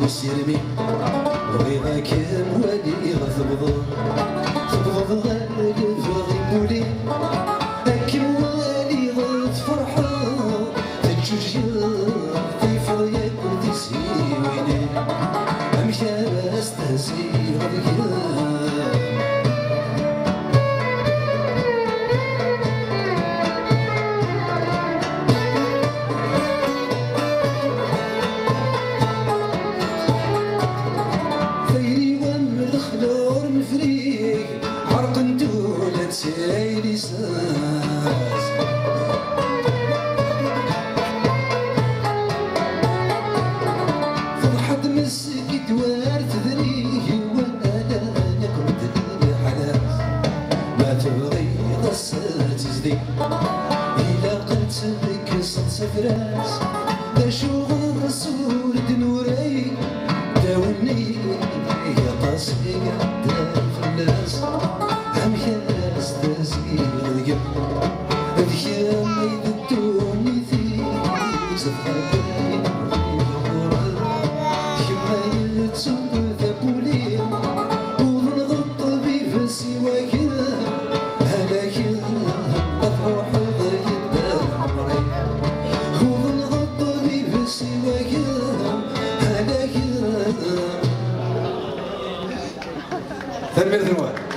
يرمي بغيغا كان والي غتبض تبض غالي فغيبولي لكن والي غتفرحا تجوج طيفر ياكل تسيويني امشي استهزي غديا سيري ساس فرحت مسكي توارث ذريه وانا نكرد الحلاس ما تبغي غسات زدي إلا قلت لك صد سفراس دا شغل رسول دنوري داوني يا قاسي قدام فلاس هم ياس تسقيل القلب ذيا ما يدوني ذي زفاقين الغرب كما يلتسوق ذابولي ونغط بفسي وكذا هلاك أفرح ضيق عمري ونغط بفسي وكذا هلاك تنمية النوار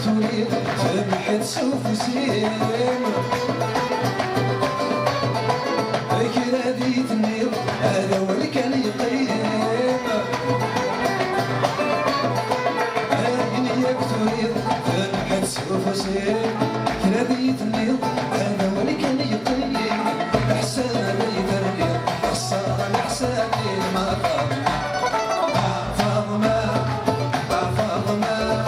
سمحت سوف سيم فكرة ديت النيل هذا هو اللي كان يقيم هاي يكتريض سمحت سوف سيم فكرة ديت النيل هذا هو اللي كان يقيم احسان لي تربية خسارة الاحسان ما فاطمة فاطمة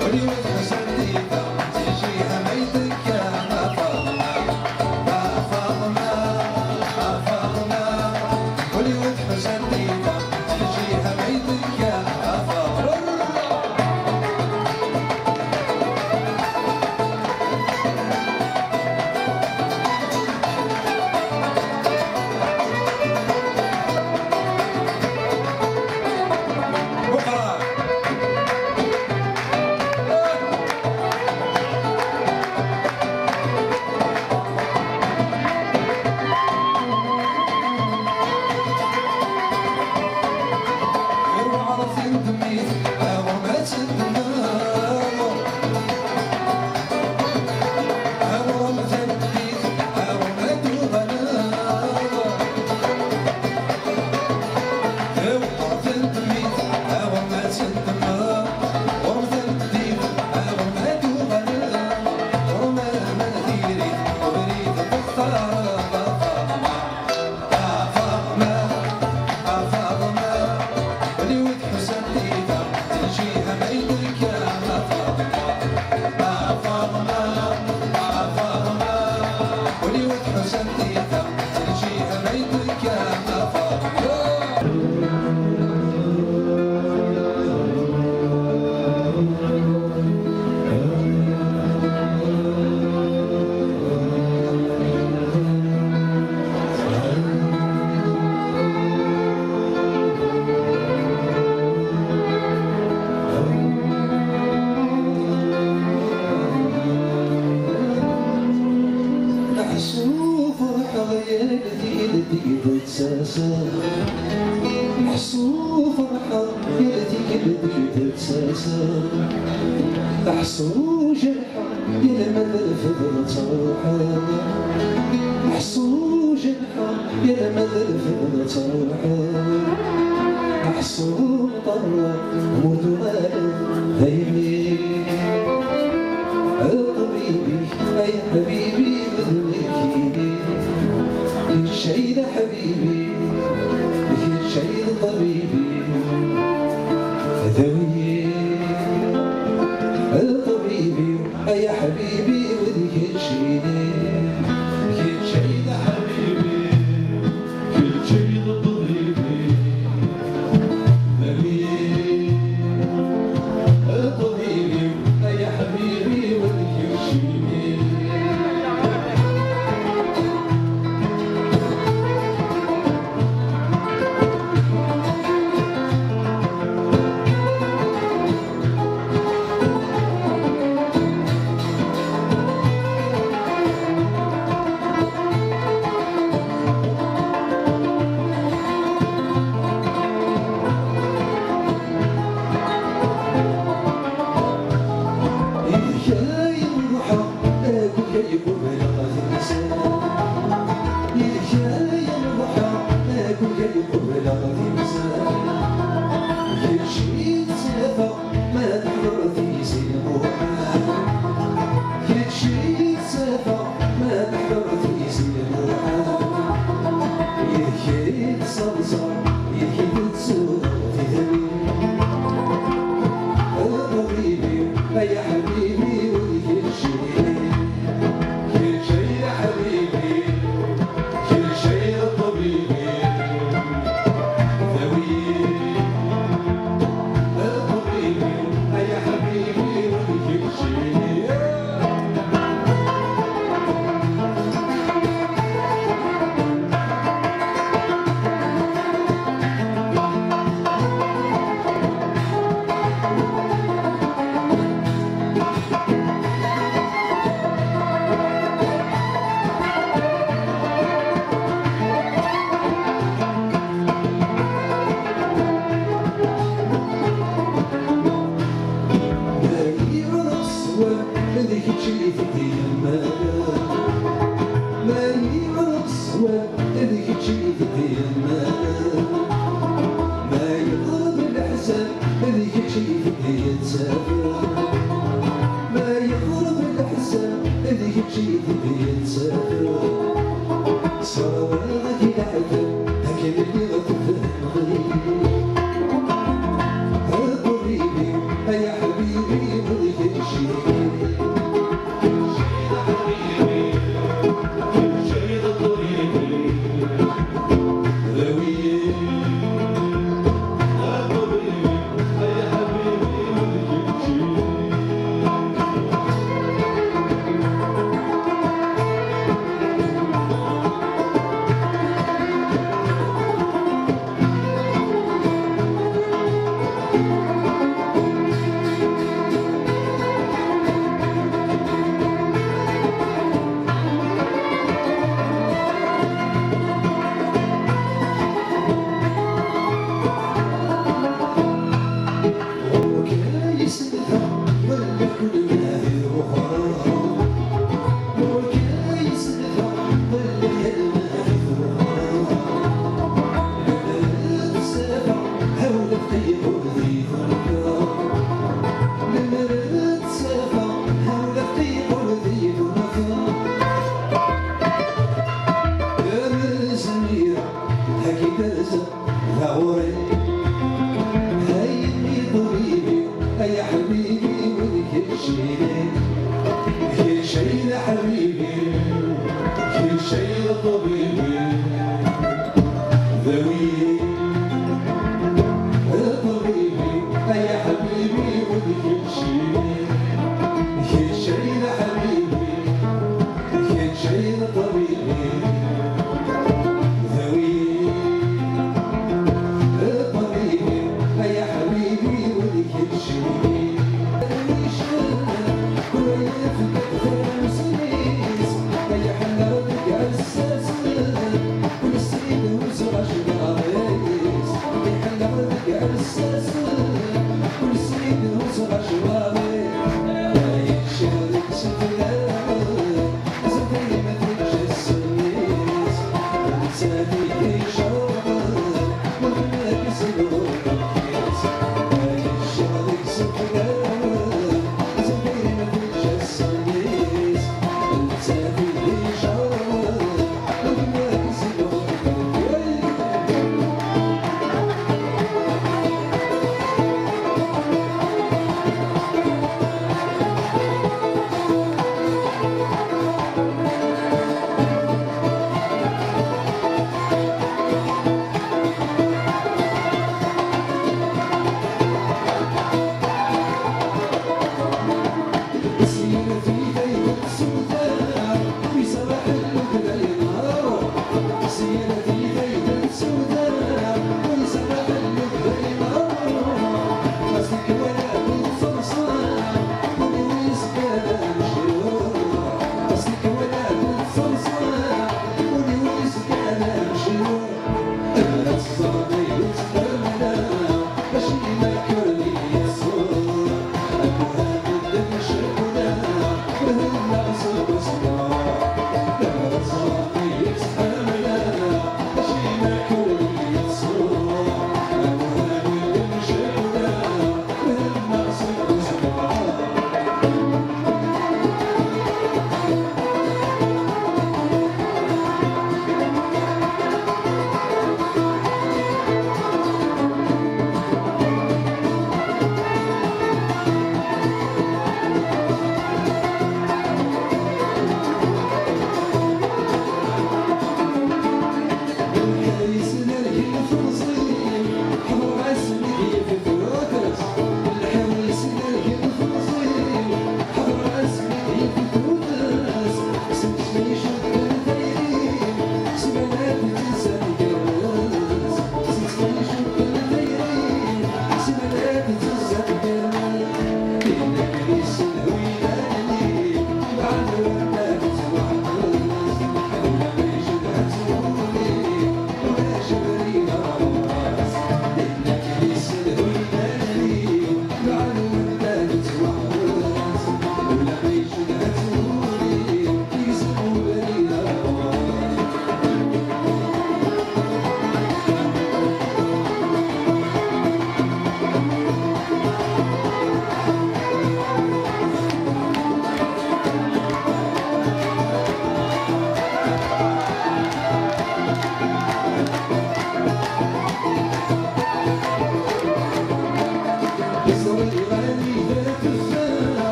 ولي وجه سرديدة تجيها ميتك يا فاطمة حساسة حسو فرحة يلتي كبدي تبساسة أحسو جرحة يا المدى فضل تروحة أحسو جرحة يا المدى فضل تروحة أحسو طرة موت مالك هيمي طبيبي أي حبيبي مثلكيني كل شي لحبيبي كل شي لطبيبي ذوي الطبيبي أي حبيبي وذيك الشيني كل شي لحبيبي كل شي لطبيبي ذوي الطبيبي أي حبيبي وذيك الشيني يا حبيبي وذيك الشيء كل شيء يا حبيبي كل شيء الطبيبي ذوي الطبيبي يا حبيبي وذيك الشيء هذيك تشيلي في الماء ماني عصوة هذيك تشيلي في الماء ما يغضب الأحزان هذيك تشيلي في السافر ما يغضب الأحزان هذيك تشيلي في السافر صارت العذاب هكذا اللي غتفهم غيري حبيبي يا حبيبي وذيك الشيء يا حبيبي وذيك الشيء كل شيء لحبيبي كل شيء لطبيبي ذوي الطبيبي يا حبيبي وذيك الشيء كل شيء لحبيبي كل شيء لطبيبي ذوي الطبيبي يا حبيبي وذيك الشيء يا حنا ربك عساس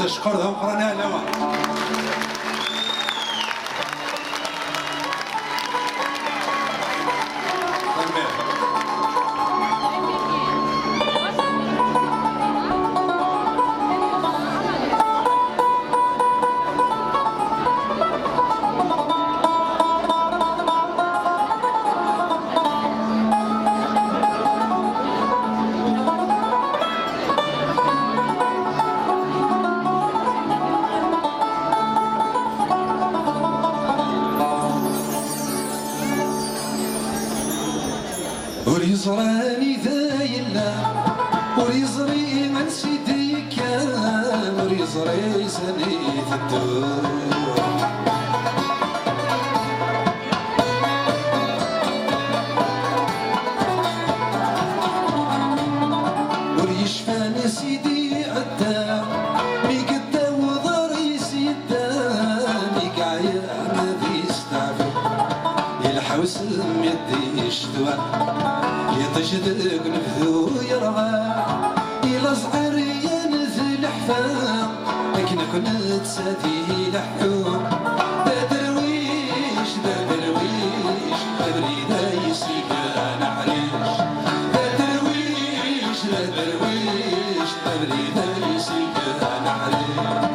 تشكر ذا وقرنا لوا يزراني ذا يلا وريزري من سيدي كان وريزري سنيت الدور وريشفان سيدي عدا ميقدا وضري سيدا ميقعيا ما بيستعفي يلحوس ميدي شتوى يتجدق نفذو يرغى إلا صغير ينزل حفا لكن كنت ساتي لحوم دا درويش دا درويش دا بريدا يسيقان عريش دا درويش دا درويش دا بريدا يسيقان عريش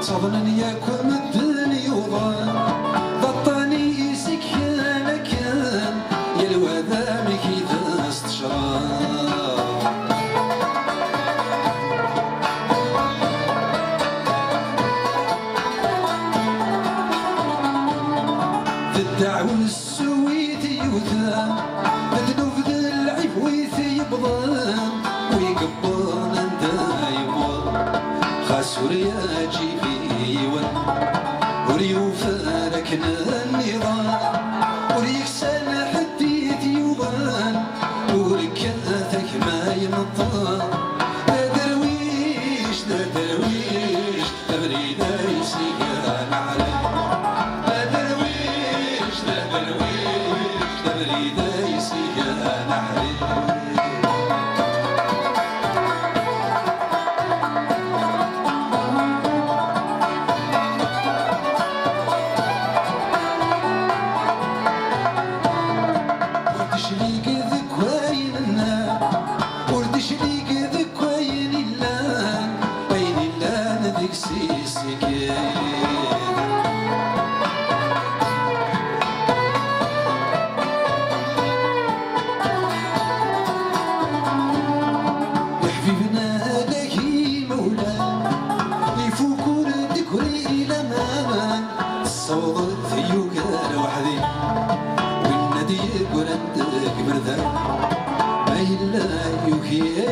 صبني ياكم الدنيا وضان ضطاني سكيانة كان يا الوذام كيدا استشراب ذي الدعوة السويت يوثان ذنوب ذي العفويت يبضان ويقبان دايما خاسوريا جيبي وريو فاركنا النظام وريكسن حديت يوغان وركاتك ما ينطان لا درويش لا درويش تبريدا يسيقان عليه لا درويش لا درويش تبريدا يسيقان عليه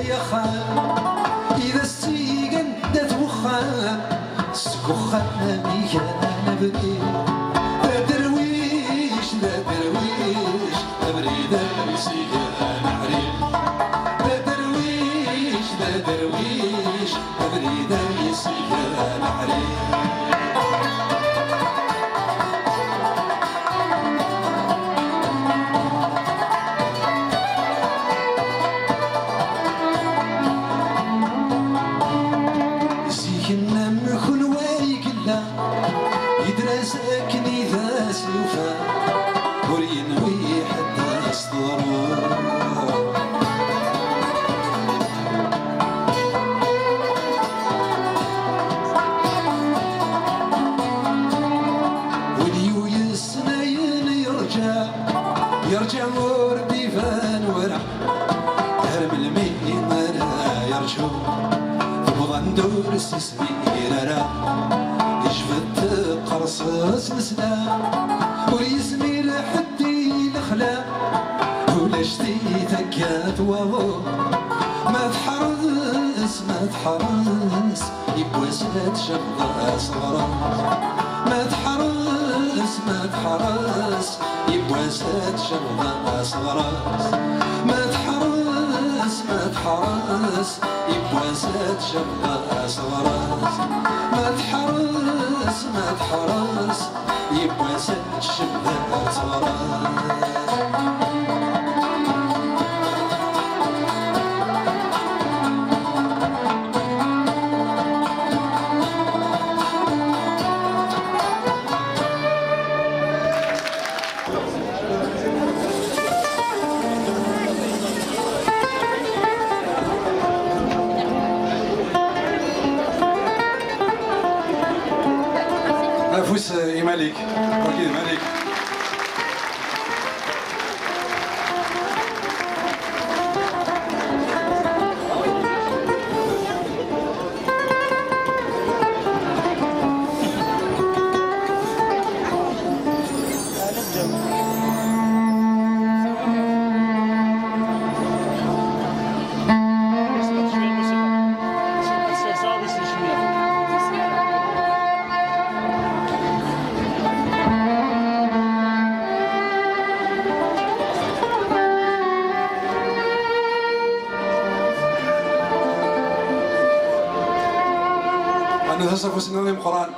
يا خال إذا السيقن دات وخان سكوخنا ميكانا بدي لا درويش لا درويش تبريدا يسيقان عريش لا درويش لا درويش تبريدا يسيقان عريش ساكني ذا سلوفا ورينوي حتى أصدروا وليو يسنين يرجع وردي فان ورع هرم المين مرا يرجو فبغى ندور السسمير يجفت قرصاص نسلا ويسمير حدي الخلا ولا شتي ثقات وهو ما تحرس ما تحرس يبوسات شبغة صغرى ما تحرس ما تحرس يبوسات شبغة صغرى ما تحرس ما تحرس يبوسات شبغة صغرى ما تحرس ما تحرس يبوسات شبغة صغرى فوس مالك أكيد مالك خاصة فسنوني مقران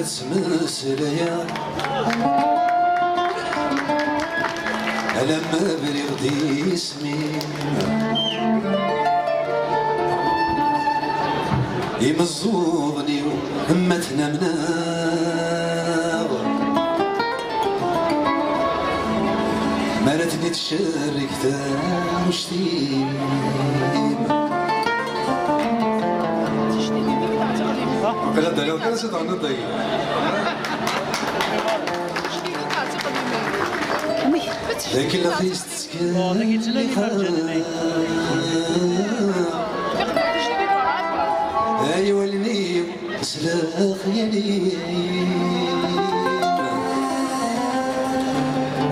سمسليا لما بلغ اسمي يمزوغني همتنا مناغ مالتني تشارك ذا مشتيم غدا لو كان ستعنا الضيق لكن لقيت تسكن ايوا اللي سلاخ يلي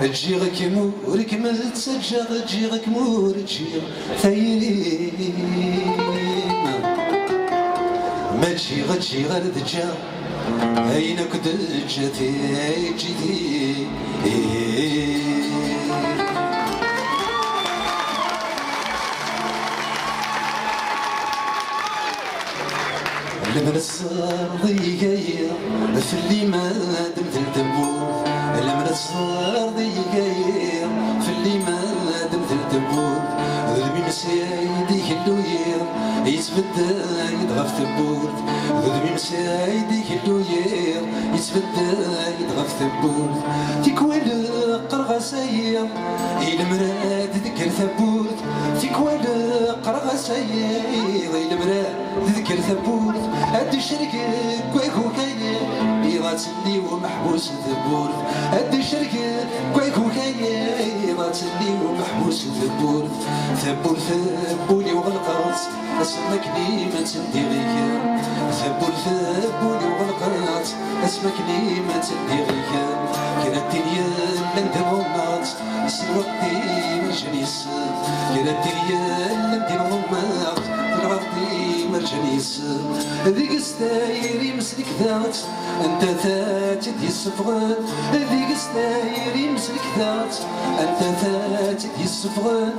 تجي غك مورك ما تسجى تجي غك مور تجي ثيري ما تجي غتجي غير دجا اينك دجتي جيتي لمن الصار ضيقيا في اللي ما دمت الدبور لمن الصار ضيقيا في اللي ما دمت الدبور ذبي مسايدي كلويا يتبدا يضغف ثبور ذبي مسايدي كلويا يتبدا يضغف ثبور تيكوال قرغسايا المراد ذكر ثبور تيكوال قرغسايا المراد ذكر ثبور هاد الشرك كويكو كاين يغاتلي ومحبوس ثبور هاد الشرك كويكو كاين يغاتلي ومحبوس ثبور ثبور ثبولي وغلقات اسمكني ما تنديريك ثبور ثبولي وغلقات اسمكني ما تنديريك كرا الدنيا لن تغمات سلوقتي مرجنيس كرا الدنيا لن تغمات العرضي مرجنيس ذيك ستايري مسلك ذات انت ذات دي الصفغان ذيك ستايري مسلك ذات انت ذات دي الصفغان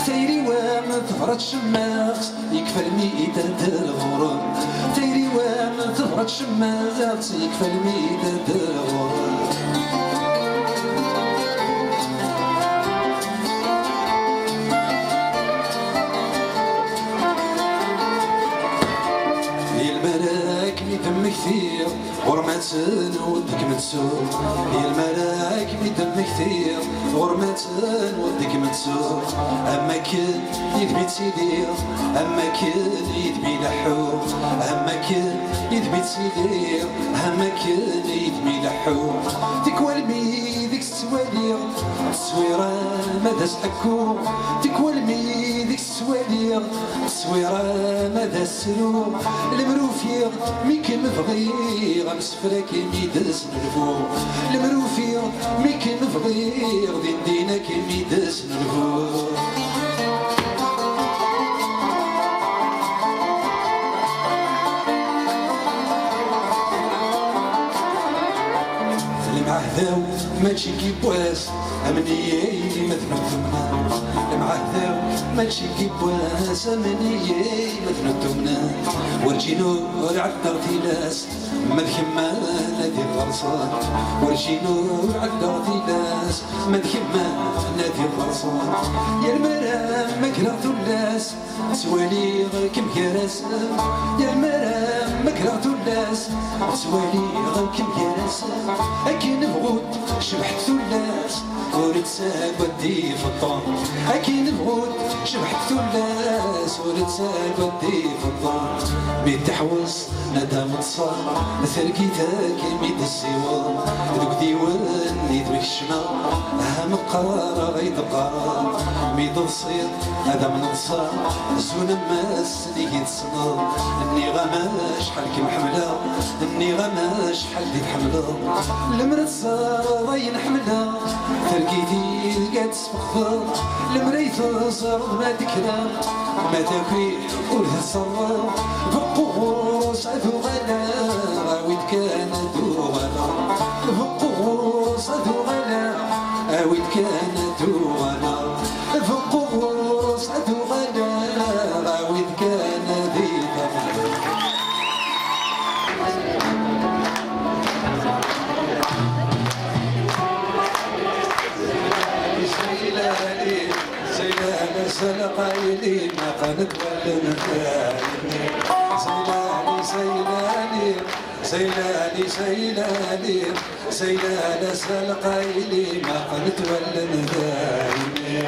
تايري وما ثفرت شماغ يكفى الميدة دار الغرام تايري وما ثفرت شماغ يكفى الميدة دار الغرام دم كثير غرمتن ودك متسوق هي الملاك دم كثير غرمتن ودك متسوق اما كل يدبي تسيدير اما كل يدبي لحوق اما كل يدبي تسيدير اما كل يدبي لحوق تكوالمي ذيك السوالير التصويرة ما داس حكوق تكوالمي ذيك السوالير التصويرة ما داس سلوق المروفير ميكي مفغي غنسفرك ميداس نلفوق المروفير ميكي مفغي غدين دينك ميداس نلفوق المعهداو ماشي كيبواس امنيي مثنو ثمنا المعهداو ماشي كيبواس امنيي مثنو ثمنا ورجينو العدار تيلاس مذكما نادي الغرصان ورجينو العدار تيلاس مذكما نادي الغرصان يا المرام مكرهت الناس سوالي غير كم كراس يا المرام مكرهت الناس سوالي غير كم كراس أكي نبغوت شبحت الناس ورتسال ودي في الطون أكيد الغود شبحت ثلاث ورتسال ودي في الطون بيت تحوس ندم تصار ثرقيتك ميد السوار ذوك ديوان يدوك الشمال أهم قرار غيد قرار ميد الصيد هذا من الصار زون ماس اللي يتصنع اني غماش حالك محملة اني غماش حالك تحملة المرت صايا نحملها ترقيتي قد تسبخها المريت صار ما تكرا ما تاكي ولها صار بقوس عدو غلا عاود كان دو غلا بقوس عدو غلا عاود كان دو غلا بقوس عدو غلا عاود كان ذي سلقايلي ما قالت ولا نفايلي سيلاني سيلاني سيلاني سيلاني سلقايلي ما قالت ولا نفايلي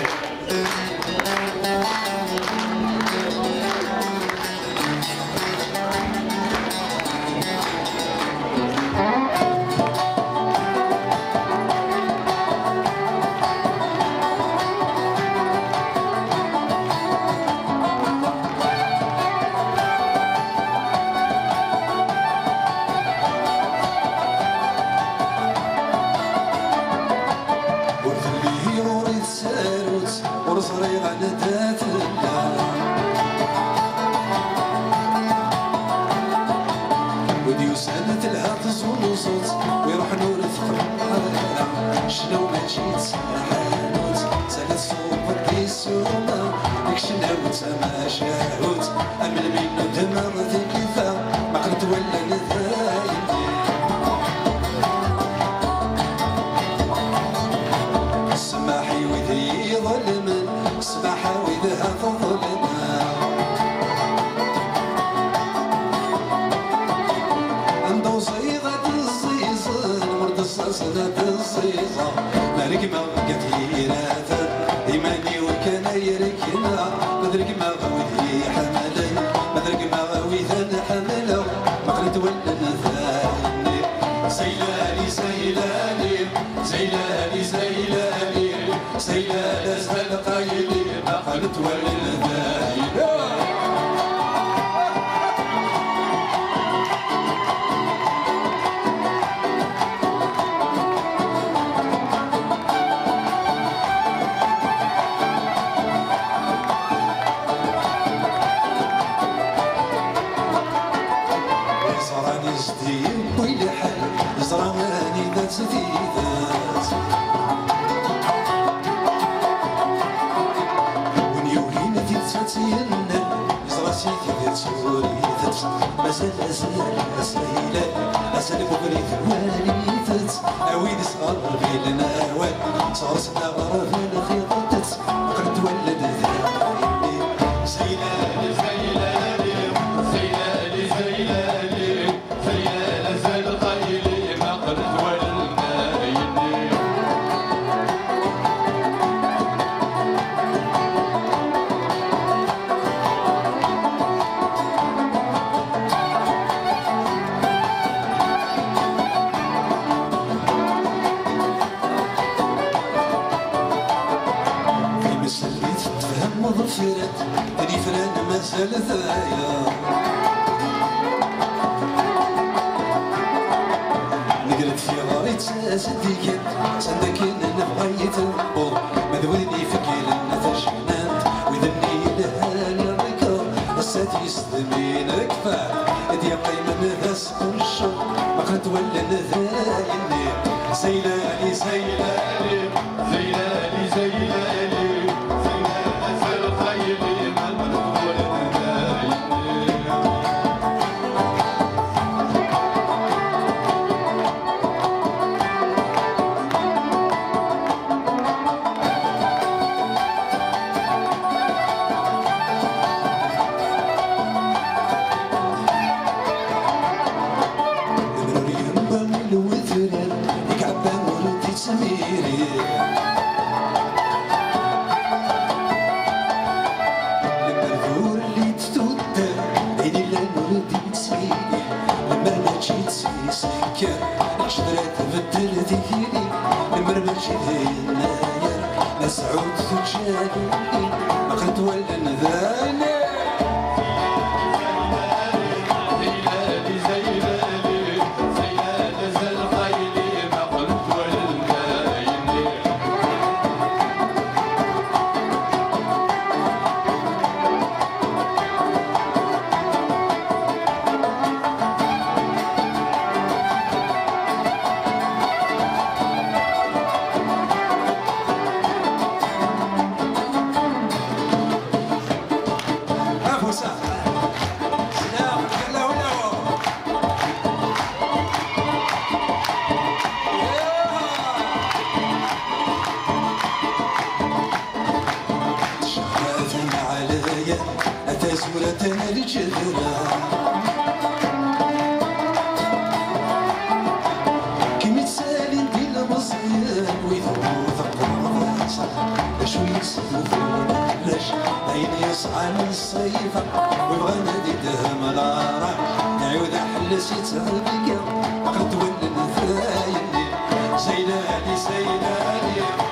ويروح نور الثقل شنو ما جيت حانوت سالت صوب الديسوما ديك شناوت ما شاهوت امل منو دمر ذكيفة ما قلت ولا نذايدي السماحي وذي ظلم السماحة وذها ظلم صلاة الصيصة مالك ما كثيرات إيماني وكان يركنا مدرك ما غوي حملي مدرك ما غوي ذن حمله ما قلت ولا نثاني سيلاني سيلاني سيلاني سيلاني سيلاني سلقايلي ما قلت ولا نثاني زراني ذات ثيثات ونيوهين في تساتينا يزرع سيثي ذات سوريثات مازال أسايلة أسال بغري ثواليثات أويد صغار في النوال صار سنا غرف الخيطات قد ولد ذاكري سيلاني سيلاني سيلاني سيلاني سيلاني سلقايلي مضفرت تاني فران مازال ثايا نقلت في غاريت صديقات صندكين نبغيت البور مذولني فكيل النثشنات وذني لها الركاب السات يسلمين ركفات ادي قيمة ذاس الشر ما قلت ولا نذايني سيلاني سيلاني سيلاني سيلاني قلت ولا نذاني سورة الجدرة كي تسالي ندي المصير ويذوق الراسة شو يسمو فينا علاش عين يسعى من الصيفة ويبغى نادي دهم العراش نعود حلس يتعلق قد ولد ثايني زيناني زيناني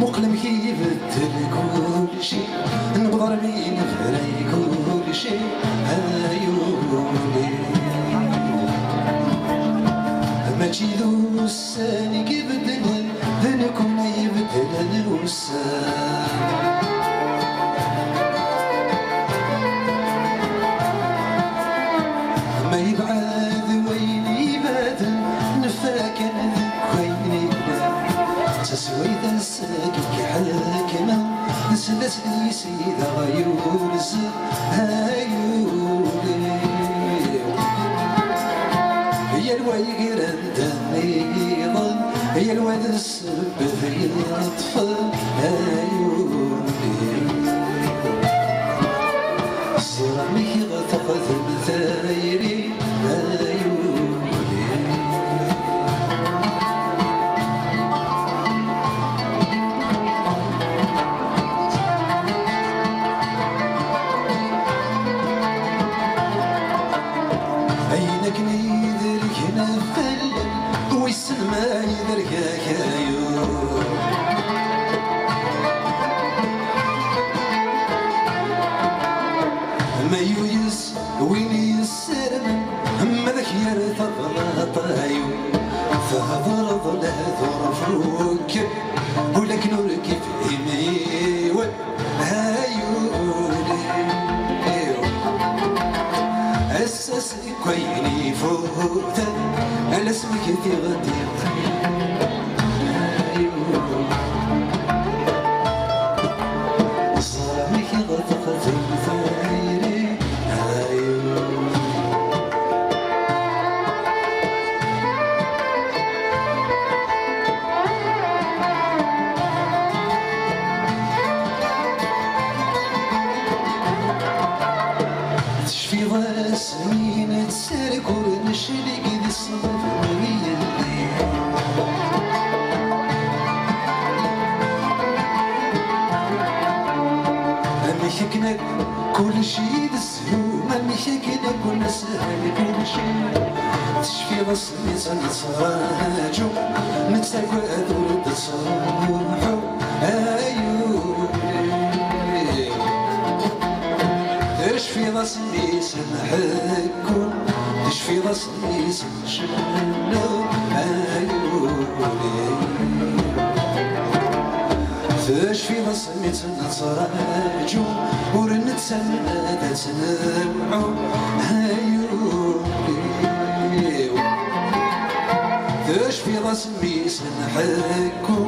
مقلم كي يبدل كل شي نبغى مين فري كل شي عيوني ماشي ذو الساني يبدل ذنكم يبدل ذو الساني ما يبعد وين يبعد نفاك وين تسوي ذا الساقي حاكمة نسلت لي سيدة عيون عيوني هي الويقر الدميضة هي الواد السب في الأطفال عيوني صرامي غتقذ مثايري عيوني عينك نيدرك نفل ويسمى يدرك كايو ما يويس وين يسرم اما ذاك يرتضى طايو فهضر ظل ظرفوك ولك نورك في ميول عيوني اسس كويني فوتا على اسمك في غدي صرامك غطقت الفايري تشفي ضاس مين تسارك ونشرق ذي الصبر ويدي أمي حكنا كل شي بالسهوم أمي حكنا كل سهل كل شي تشفي ضاس ميزان صراجو نتساقو أدور تصوحو عيوني تشفي ضاس ميزان حكو غصنيس شنو عيوني فاش في غصني تنتراجو ورنتسنى تنوعو عيوني فاش في غصني سنحكو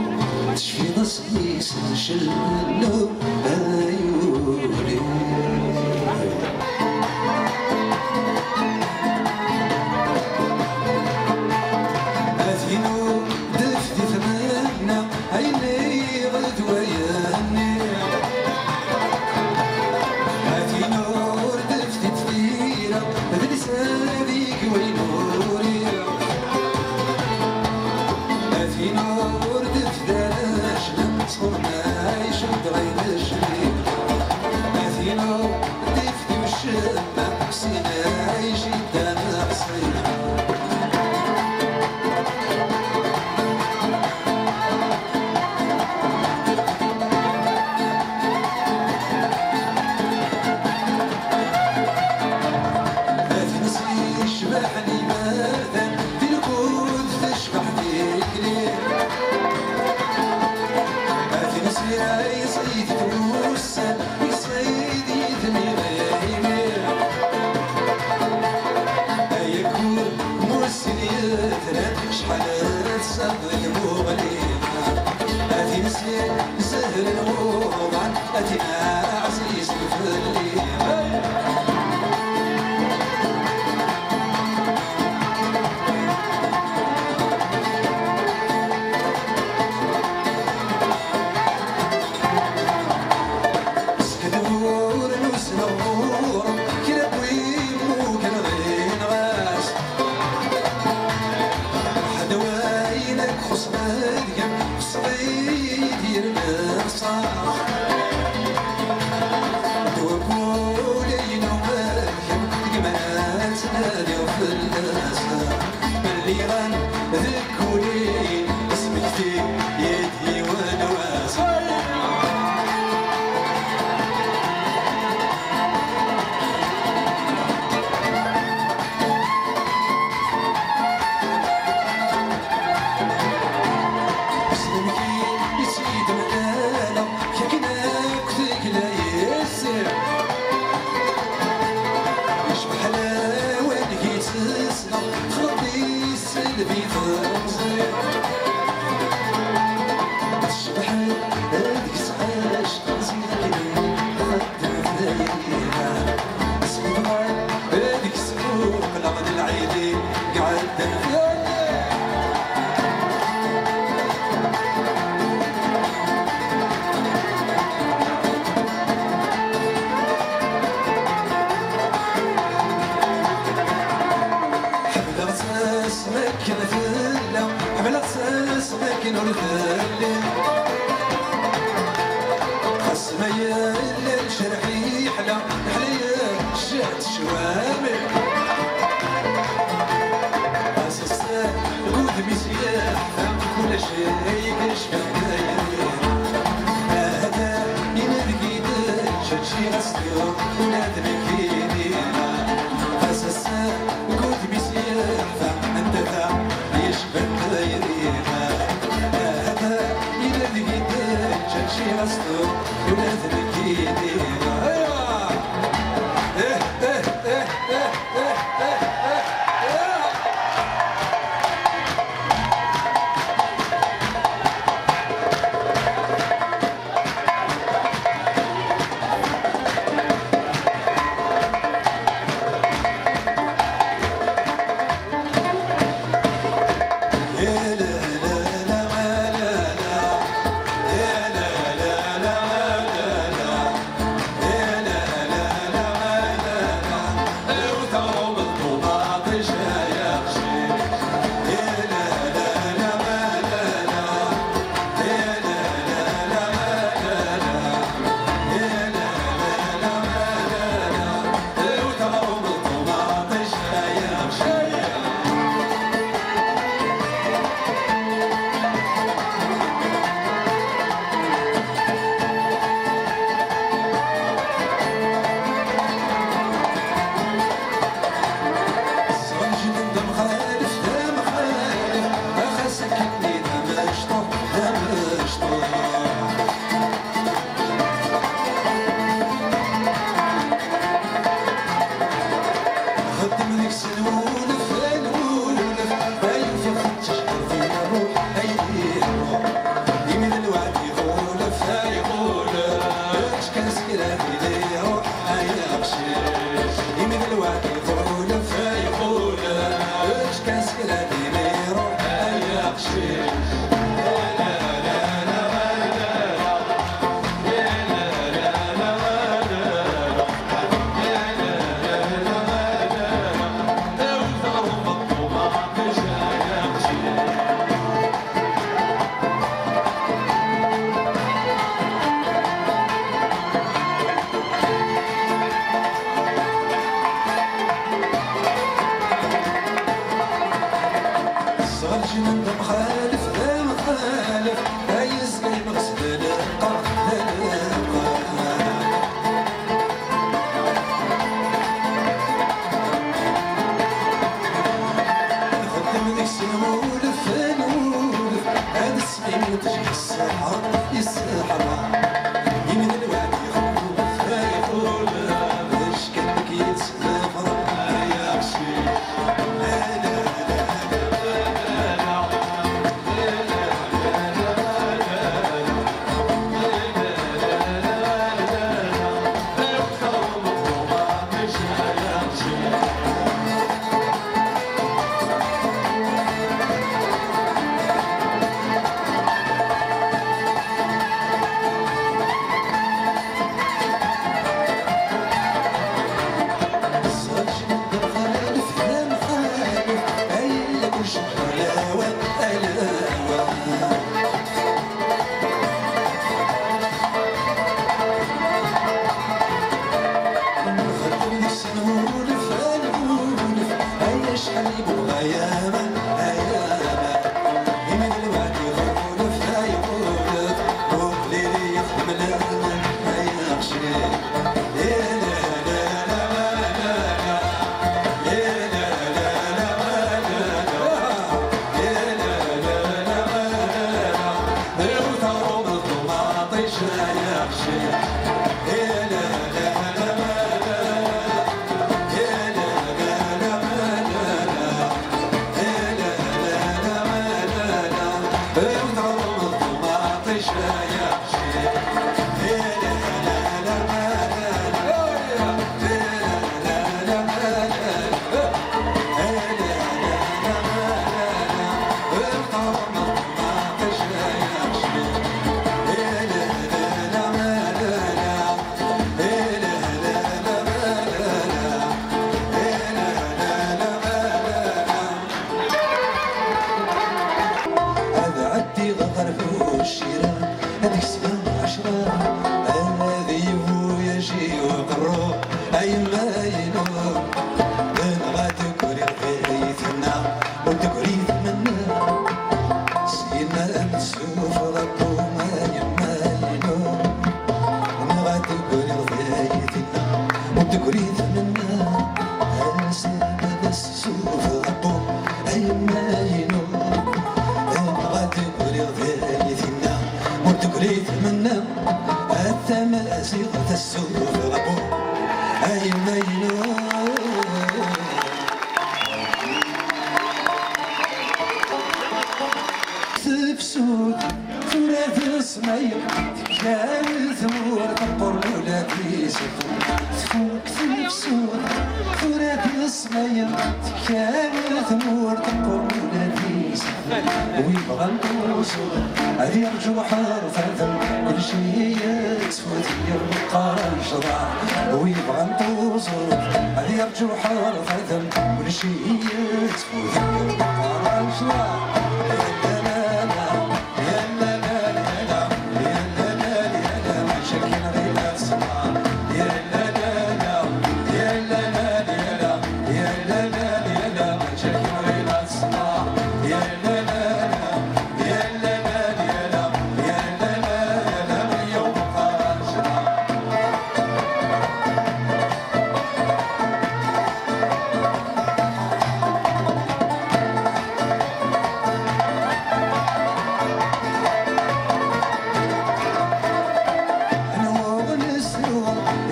تشفي غصني سنشلو عيوني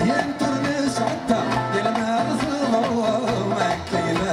ينطر ناس عدا يا المعرض الله ما كاين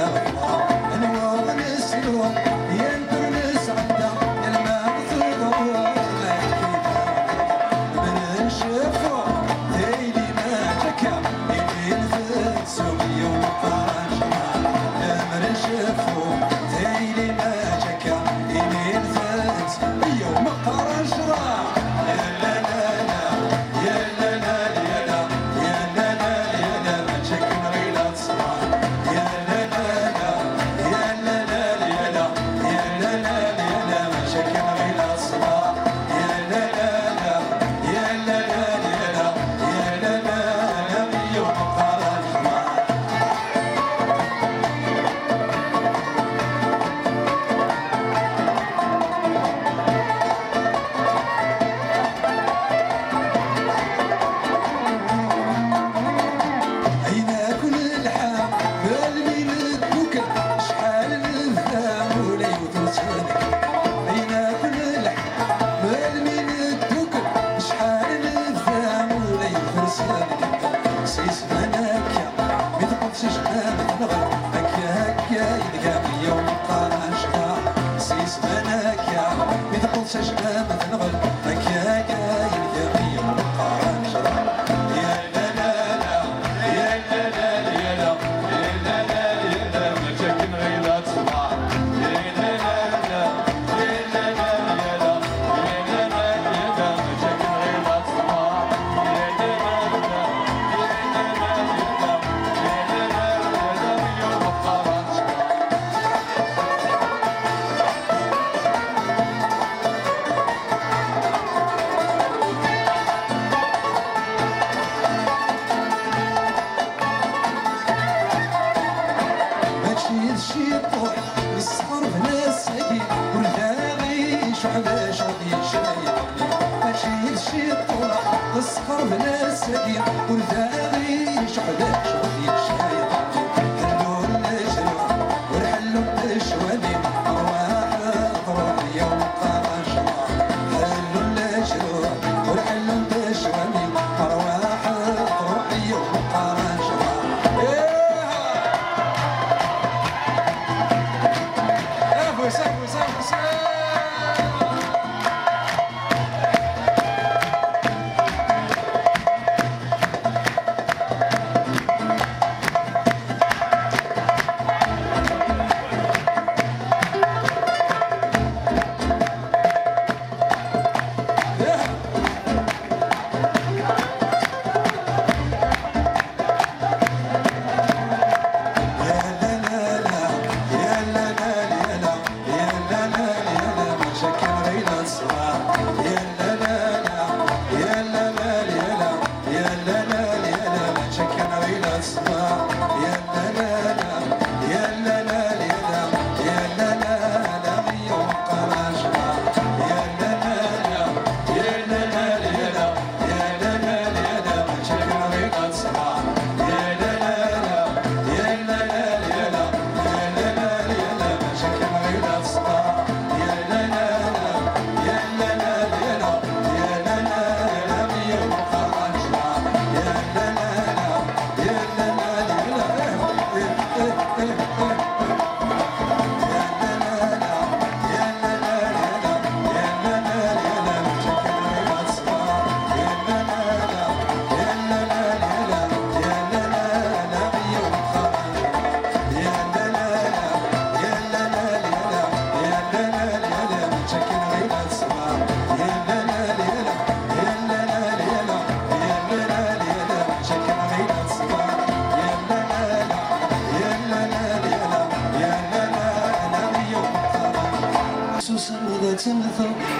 شي طوح الصغر بلا ساقي والباغي شعبة شغلي شايب شي طوح الصغر بلا ساقي والباغي شعبة شغلي شايب حلو الجروح والحلو الشوالي أرواح روحي يوم قرشنا حلو الجروح والحلو الشوالي أرواح روحي يوم قرشنا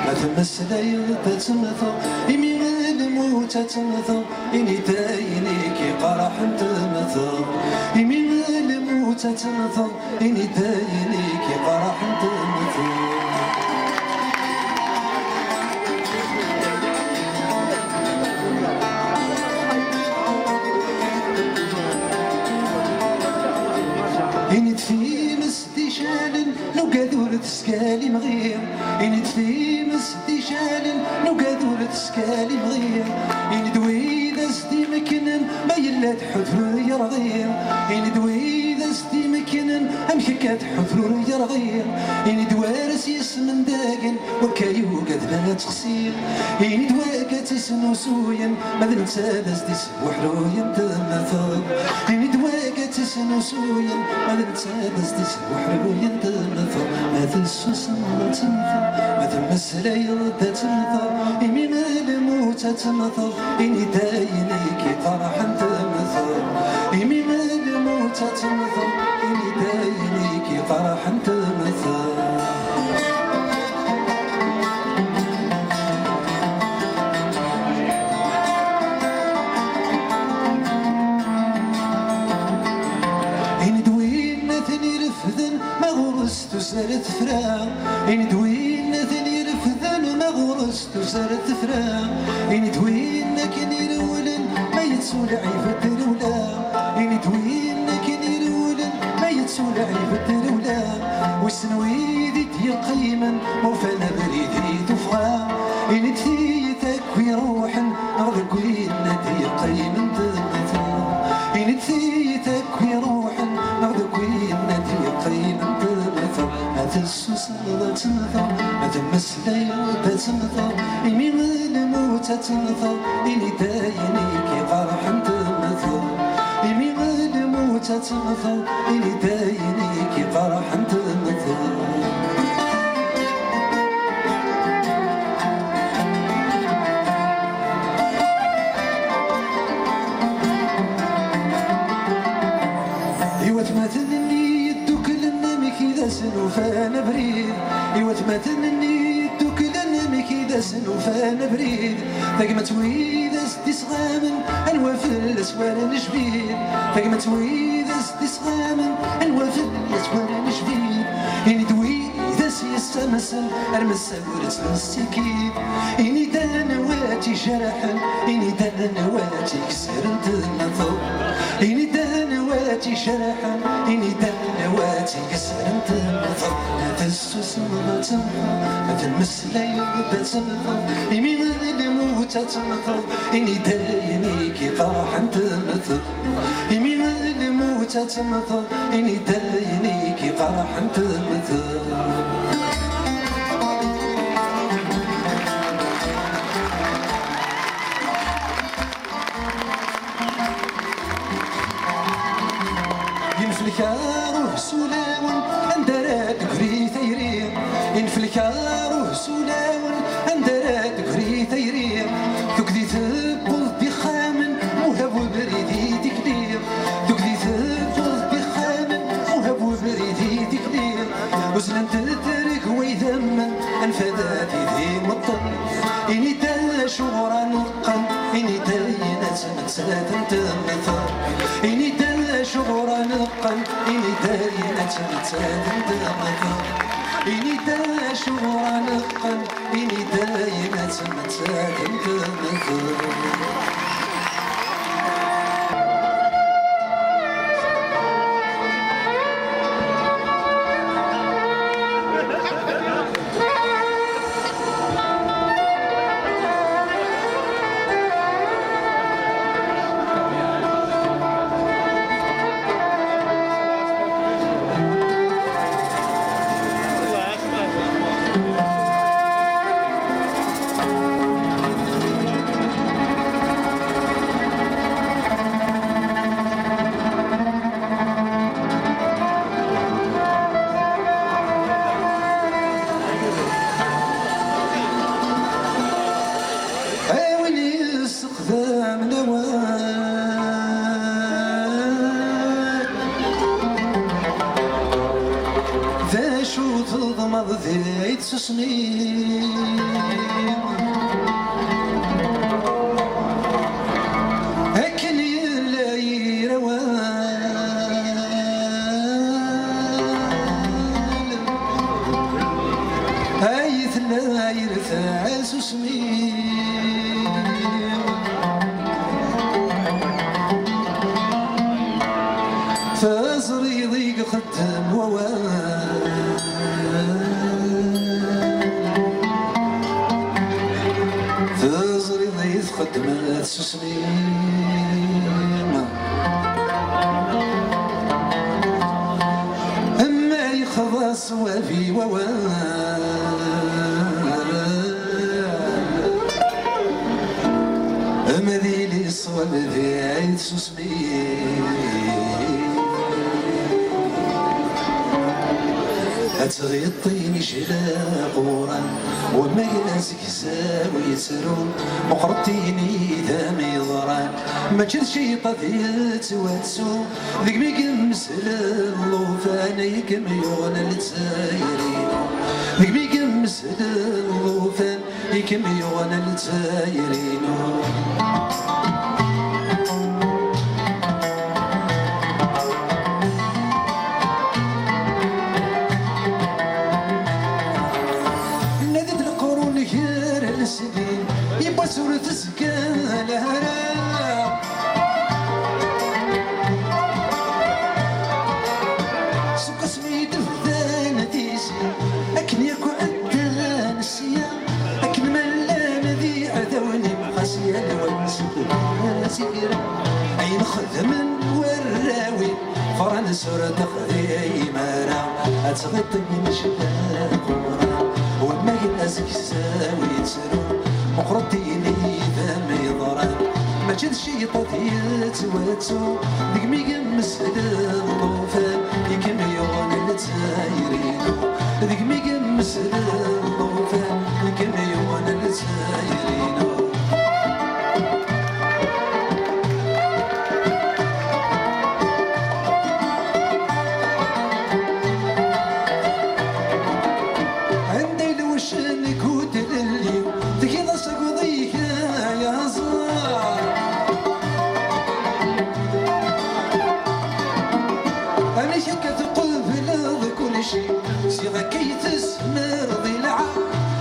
ما تمس ليل تتمثل يمين الموت تتمثل إني دايني كي قرح تمثل يمين الموت تتمثل إني دايني كي قرح تمثل إني تفيمس دي شالن لو قادور تسكالي مغير إني تفيمس دي شالن لو قادور تسكالي مغير إني دويدا سدي مكنن ما يلا تحثرو يرغير إني دويدا سدي مكنن أمشكا تحثرو يرغير إني دوارس يسمن داقن وكايو قد لا تخسير إني دواكا تسنو سوين ماذا ننسى دي سبوحرو يمتمثل إني دواكا تسنو سوين ماذا ننسى دي سبوحرو يمتمثل ماذا السوسن تمثل ماذا المسليل تمثل إمي ما الموت تمثل إني دايني كي طرح تمثل إمي ما الموت تمثل إني دايني كي طرح تمثل سارت فراغ إن دوينا ثني رفذان ما غرست وسارت فراغ إن دوينا كني رولن ما يتسول عيب الدرولا إن دوينا كني رولن ما يتسول عيب الدرولا وسنويدي قيما وفانا بريدي تفغى إن تثيتك ويروحا نرضك وينا قيما تمثل إن تثيتك ويروحا نرضك وينا قيما تمثل هذا السوسن تمثل هذا المسليل تمثل إمي من الموت تمثل إني دايني كي قرح تمثل إمي من الموت تمثل إني دايني كي قرح تمثل فانا بريد إيوة تماثلني دوكلن ميكي داسن وفانا بريد ثقمت ويدا ستي صغامن أنوافل الأسوار الجبيد ثقمت ويدا ستي دي صغامن الوفد يتورى نجديد إني دوي داس يستمسن أرمسا ورث السكيب إني دان واتي جرحا إني دان واتي كسر نتنظر إني دان واتي جرحا إني دان واتي كسر نتنظر هذا السوس ما تنظر هذا المسلي بتنظر إمي الموت تنظر إني دايني كي طاح نتنظر إمي الموت تنظر إني دايني كي طاح نتنظر ينفلكاروه سولاون اندراد كري ثيرين ينفلكاروه سولاون اندراد كري ثيرين تكدي ثبل بخامن وهب بريدي تكلير تكدي ثبل بخامن وهب بريدي تكلير وزلن تترك ويذمن انفذاتي ذي مطل إني دا شغرا نقن إني داينة تمتسات تمثل إني دا شغرا نقن إني داينة تمتسات تمثل إني دا شغرا نقن إني داينة تمتسات تمثل ذيت سنين هكن يلا يروان هايث لا يرثع سسمين فازري ضيق خدم ووان خدمات سسليم أما يخلص وفي أما ذي لي صواب ذي عيد سسليم أتغيطيني شلا قوران وما يناسك زاوي يتسرون مقرطيني ذا ميضران ما كان شي طفيت واتسو ذيك ميكم مسلم فانا يكم يغنى لتسايرين ذيك ميكم مسلم فان يكم يغنى لتسايرين يبقى سورة السكان هرا سوق سميت الفدان ديسي أكن يكو عدان السيام أكن ملان ذي عذوني مقاسيا لوان سيرا أين خذ من وراوي فران سورة تخذي مارا أتغطي مشبا قورا وما يناسك ساوي تسرو مقرطيني ذا ميضران ما كان شي طفيت واتسو ذيك ميقم مسلم طوفان يكم يغن لتسايرين ذيك ميقم مسلم طوفان يكم يغن لتسايرين ماشي سيغا كيتس مرضي العا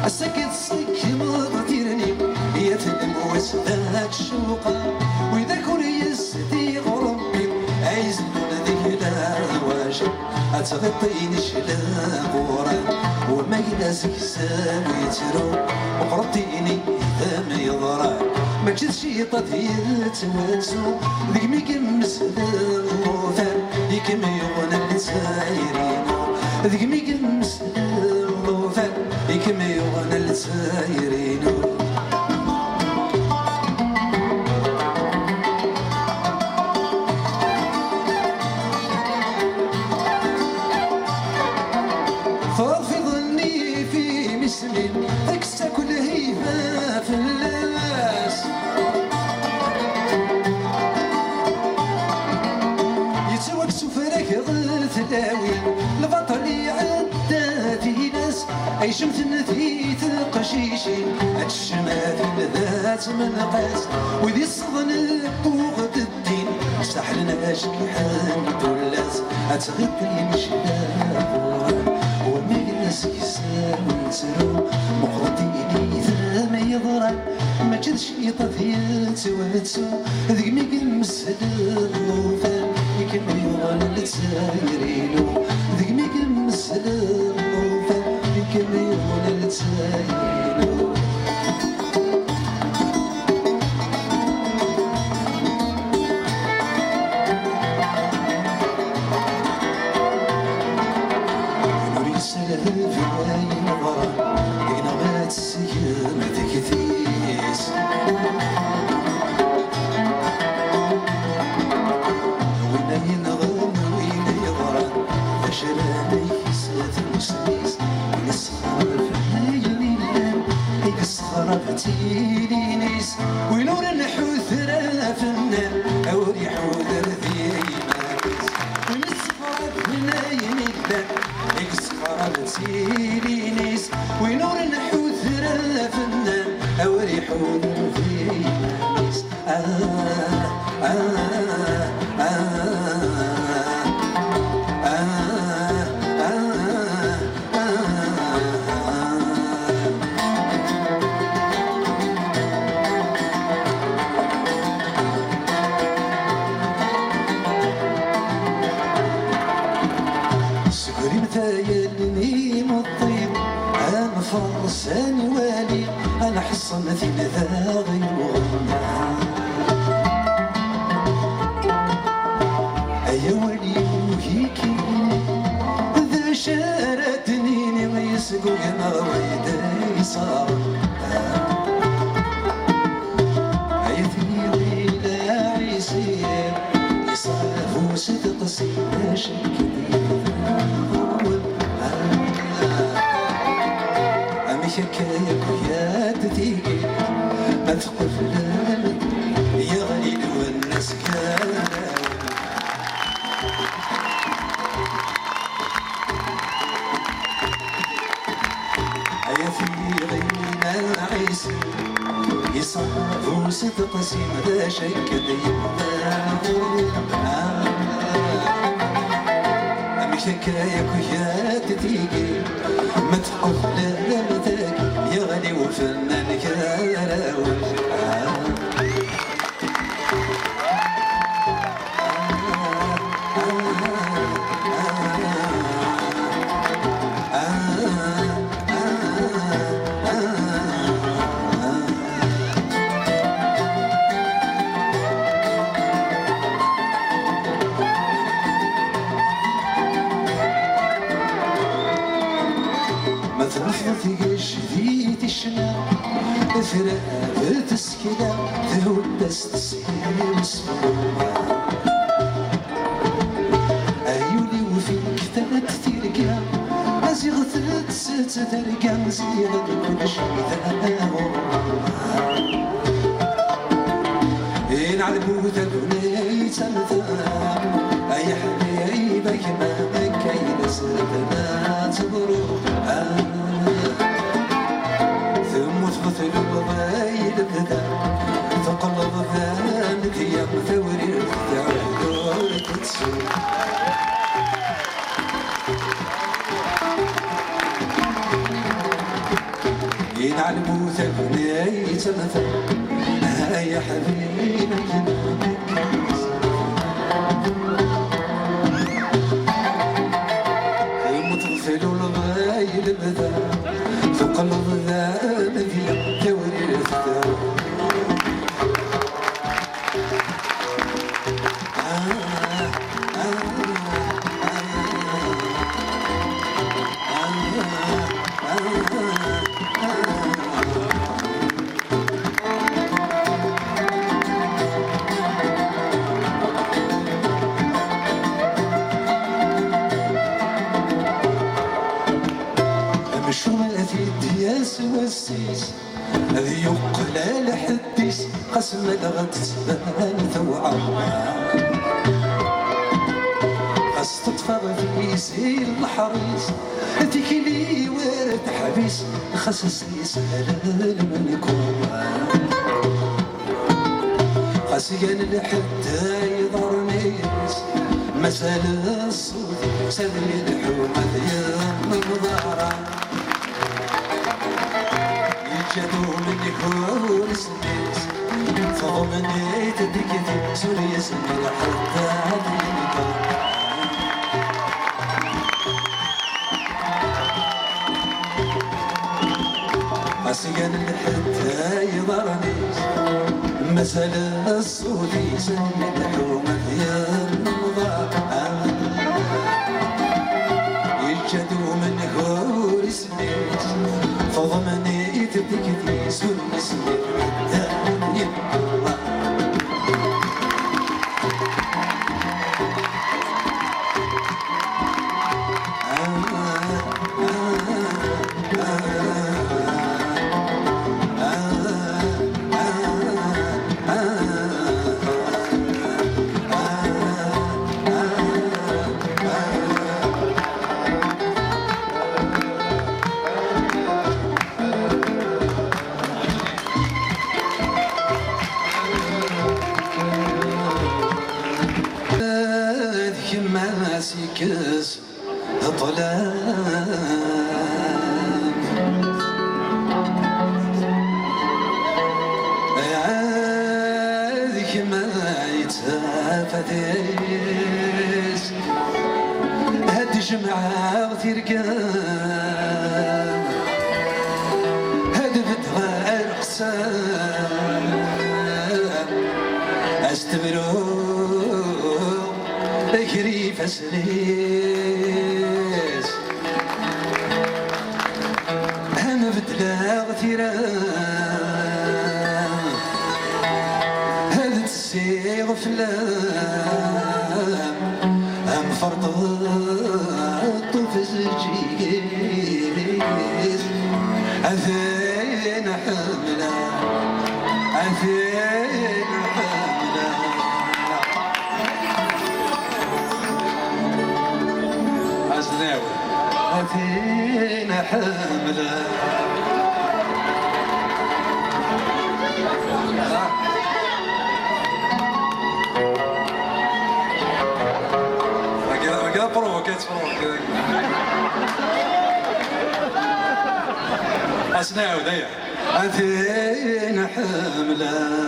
السكت صيك مضتيرني يا تلموس ذاك الشوقة وإذا كوريس دي غربي عايز ذيك الهواجة أتغطيني شلا غورا وما يناسك سامي ترو وقربتيني إذا ما يضرع ما كنتش يطفي يتوانسو ذيك مي كمس الوفان يكم يغنى لسايرينو ذيك مي كمس الوفان يكم يغنى لسايرينو فاضي ظني في مسلم تكسى كل هيفا في اللاس يتوكسو فرق غثلاوي البطل يعدى في ناس اي شمت نثيت القشيشي الشمال ذات من قاس وذي الصغن بوغد الدين سحلنا اشكحان دولاس اتغطي مشلاوي وميلس يساوي ترو مقرطيني إذا ما يضرب ما كنتش يطفي تواتو ذيك مي كمس الوفان يكم يغنى لتسايرينو ذيك مي كمس الوفان يكم يغنى لتسايرينو تيلينيس ونور الحوث رافنان او ريحو ذرذي مارس ونسخرب هنا يميلان يكسخرب تيلينيس ونور الحوث رافنان او ريحو ذرذي مارس فرساني والي أنا حصنتي لذاغي وغنى أيا ولي وهيكي ذا شاردني ويسقو ينا ويدي صار أيا ثيري لا عيسير يصافو صدق سينا شكلي حكاية ويا تثيقي ما تقول فلان يا غليل والناس كان يا في غينا العيسى يصعب صدق سيما ذا شك أمي حكاية ويا تثيقي ما تقول فلان يا غني وفنان كراوي ما تنفضيش ذيت الشنا ثراب تسكنا تهدس تسير مسمومة أيولي وفيك ثلاث ترقى أزيغ ثلاث ترقى زيغ كل شي إن عالموت البني تنثام أي حبيبك ما كاين سلبنا تبرو ثم تغثل الضايل بدا تقلب ذانك يا مثوري تعود تتسوق ينعلمو ثقني تمثل يا حبيبي المتغفل والغايل بدا فوق الظلام ذي توريث والسيس الذي يقلى لحديس قسم لغت سبان ثوعا قص تطفى في سيل الحريس تكلي ورد حبيس خصص يسهل من كوما قاسيان لحتى يضرني مسألة الصوت سبلي الحومة يا مضارة جادو من يكون سميس فضمني تدكتي سوريا سمير حتى عدينك عسيان حتى يضرني مسألة الصوتي سمي الحومة يا المضاعة يجادو من يكون سميس فضمني تبكي سن اسمي الدايم كاس طلال عاذك ما يتفتيس هاد جمعة ترقام هاد بدها القسام استمروا بكري فسليس هم بدلا غتيران هاد تسيغ فلام هم فرطط في الجيس عثينا حملا عثينا حملا عثينا حملا كذا بروفوكيت اسناو داير عثينا حملا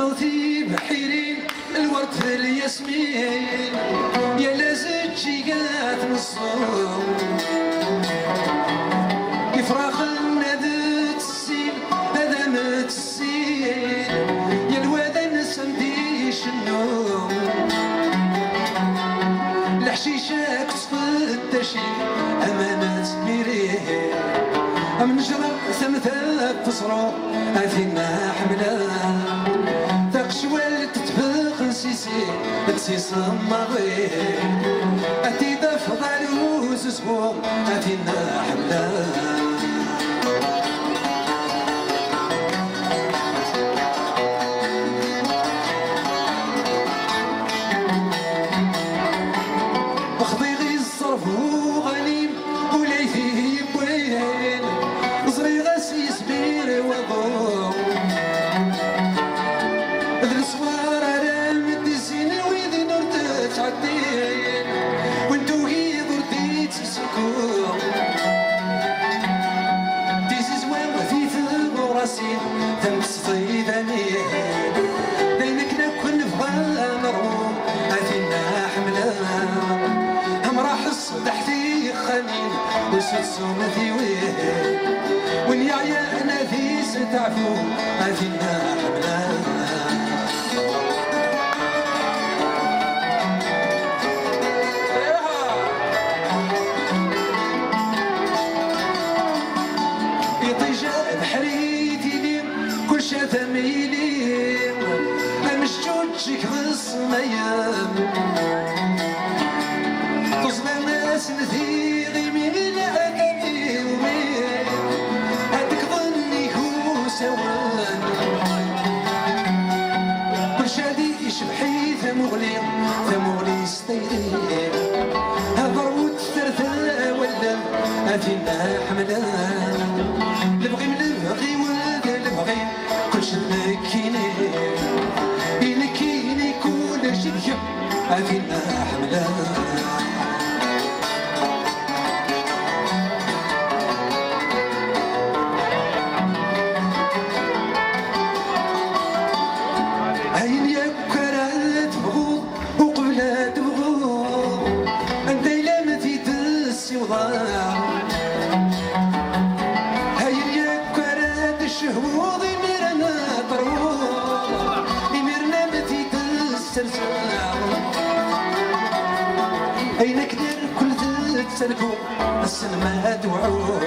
موتي بحيرين الورد في الياسمين يا لازم جيات نصوم يفراخ الندت السين هذا مت السين يا الوادن سمديش النوم الحشيشة كتفت الدشين أمانة ميريه من جرى ثمثة تصرو أثينا حملة شوال تتفق نسيسي نسيس الماضي أتي دفض علوز اسبوع أتينا حملا أخذي غي الصرف وغنيم وليثي بوين صغير غسيس وسوسو مثيويه وين يا نفيس تعفو هذينا حملان يطيجا بحريتي لي كل شاف ميلي مشجوجك بالصميام تصبح ناس مثيغي من أكادي ومين هادك ظني هو سوان كل شادي يشبحي ثمغلي ستيرين هضر وتثرثا ولا أفينا حملان لبغي ولا لبغي كل شي كيني كل شي أفينا حملان أين كدير كل ذات سلكو السلمى توعو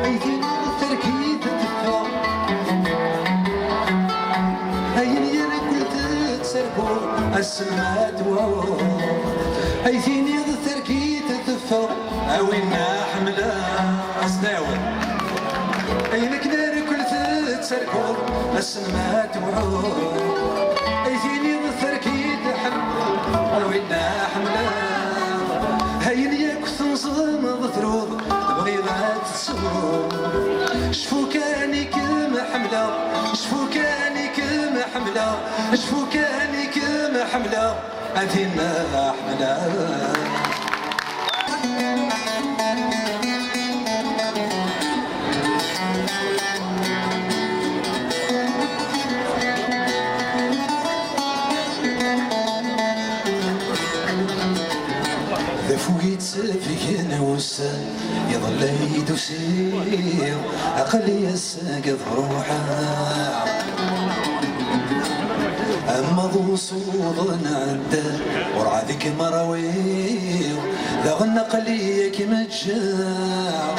أيدين التركيد تدفع أين ير كل ذات سلكو السلمى توعو أيدين التركيد تدفع أوينا حملة أصداوي أين كدير كل ذات سلكو السلمى توعو أيدين التركيد حملة أوينا حملة هاين ياك تنظم ضثروض بغيضات تسوم شفوكاني كلمة حملة شفوكاني كلمة حملة شفوكاني كلمة حملة أثينا حملة فوقيت فيك انا وسام يظل يدوسير عقلي يساقط روحه اما ذو صوض نعدل ورعاذك مراوير ذا غنى قليك متجاع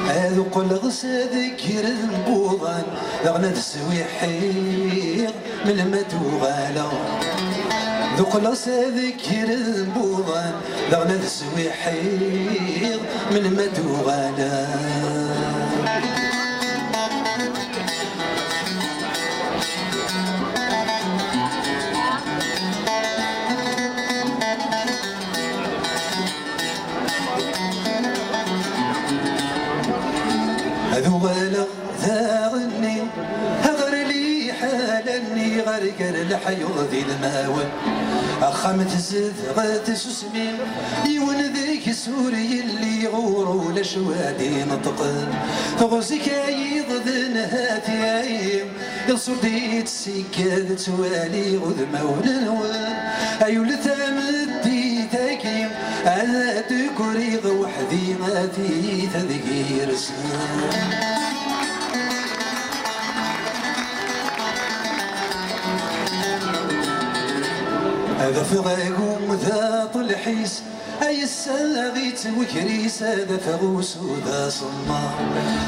هذو قل غسادك رنبوضان ذا غنى تسوي حير من المدوغالة ذوق لاس ذكر بوضان ذغنا تسوي حير من مدوغانا هذو غلا ذاغني هغر لي حالني غرقر الحيوض ذي الماوى أخمت زد غات سسمين يون ذيك سوري اللي غورو لشوادي نطقن فغزك يض ذنهاتي يصور ديت سكاد توالي غذمة ولنوان أيو لتامدي تاكيم أنا تكوري وحدي ما في تذكير سنان هذا فضايقوم ذا طلحيس أي الساغيت وكريس هذا فغوس وذا صمار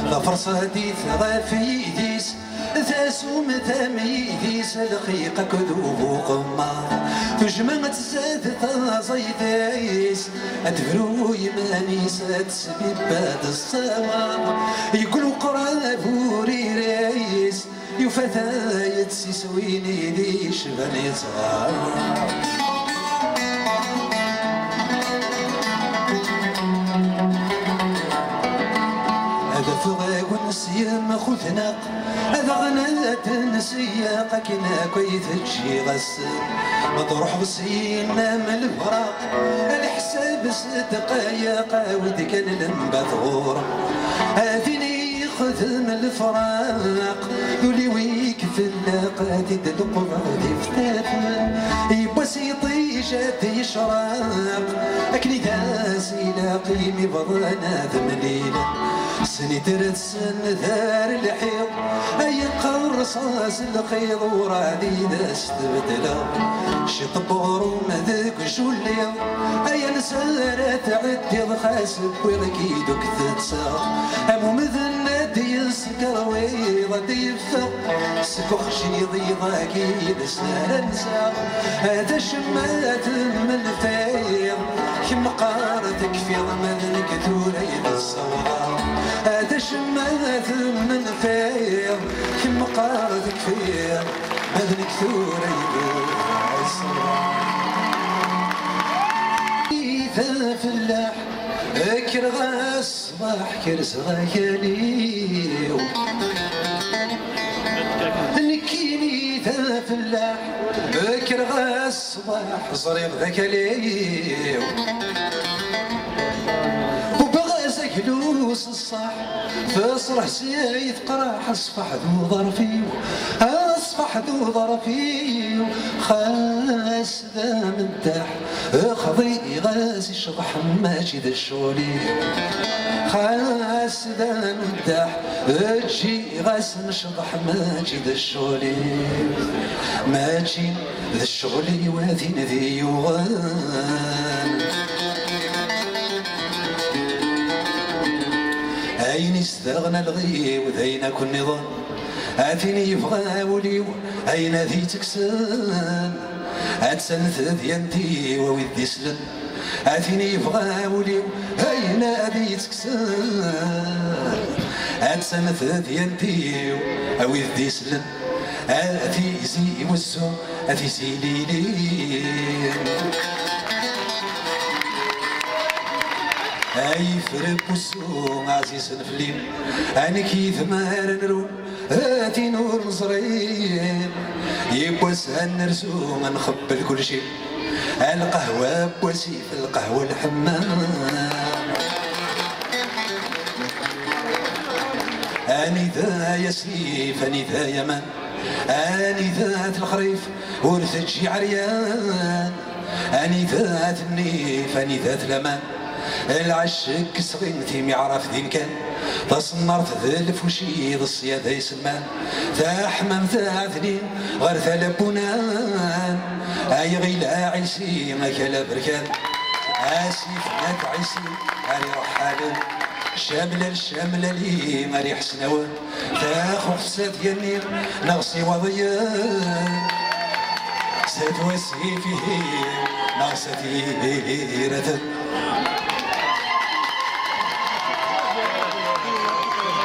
ذا فرصاديث ذا فيديس ذا سوم ذا ميديس دقيقة كذوب قمار تجمع تزاد زيدايس أدفرو يمانيس تسبيب باد الصواب يقولوا قرا بوري رايس يفتايت سيسويني ليش بني صغار هذا فغاق ونسيام خوثناق هذا غنات نسياق كنا كويت تجي غسل ما تروح بسينا من الفراق الحساب دقايق ود كان المبثور هذيني خذم الفراق يولي ويك في اللاقات تدق غادي فتاة يبسيطي جات يشراق اكلي داسي لاق قيمي بضانا ذمليلة سني درت سن ذار الحيض أي قرصاص الخيض ورادي داس تبدلا شي طبور ومذاك جوليا أي نسارة تعدي الخاسب ويغكيدو كتتسا أمو مذنات يسكر ويضا يفا سكو خشيض يضاكي لسنا نسا هذا شمات من الفيض كم قارتك في ضمنك ثوري الصواب هذا شمات من الفيض كم قارتك في ضمنك ثوري الصواب إذا فلاح كرغا الصباح كرس غاياليو نكيني ذا فلاح كرغا الصباح صريغ ذاك ليو وبغى زكلوس الصح فصرح سيد قراح اصبح ذو ظرفيو اصبح ذو ظرفيو خاس ذا من تحت خضي غاز الشطح ماجد الشولي خاس ذا من تحت تجي غاز الشطح ماجد الشولي ماجي ذا الشغلي وذين ذي يغان أين استغنى الغي وذين كل نظام أثني يبغى وليو أين ذي تكسان أتسنث ذيانتي وودي سلن أثني يبغى وليو أين ذي تكسان أتسنث ذيانتي وودي سلن أثي زي وزو أثي سيليلين أي فرب وسو عزيز نفلين أنا كي ثمار نرو هاتي نور مصرين يبوس هالنرسو نخبل كل شيء القهوة بوسيف القهوة الحمام أني ذا يسيف أني ذا يمن أني ذات الخريف ورثجي عريان أني ذات النيف أني ذات الأمان العشق صغيرتي ميعرف ذين كان تصنرت ذا الفوشي ذا الصيادة يسمان ذا حمام ذا ذنين غير ذا لبنان أي غيلا عيسي ما كلا بركان آسف ناك عيسي أري رحالة شاملة لي ماري حسنوان ذا خفصات ينير نغسي وضيان سات وسي فيه نغستي رثن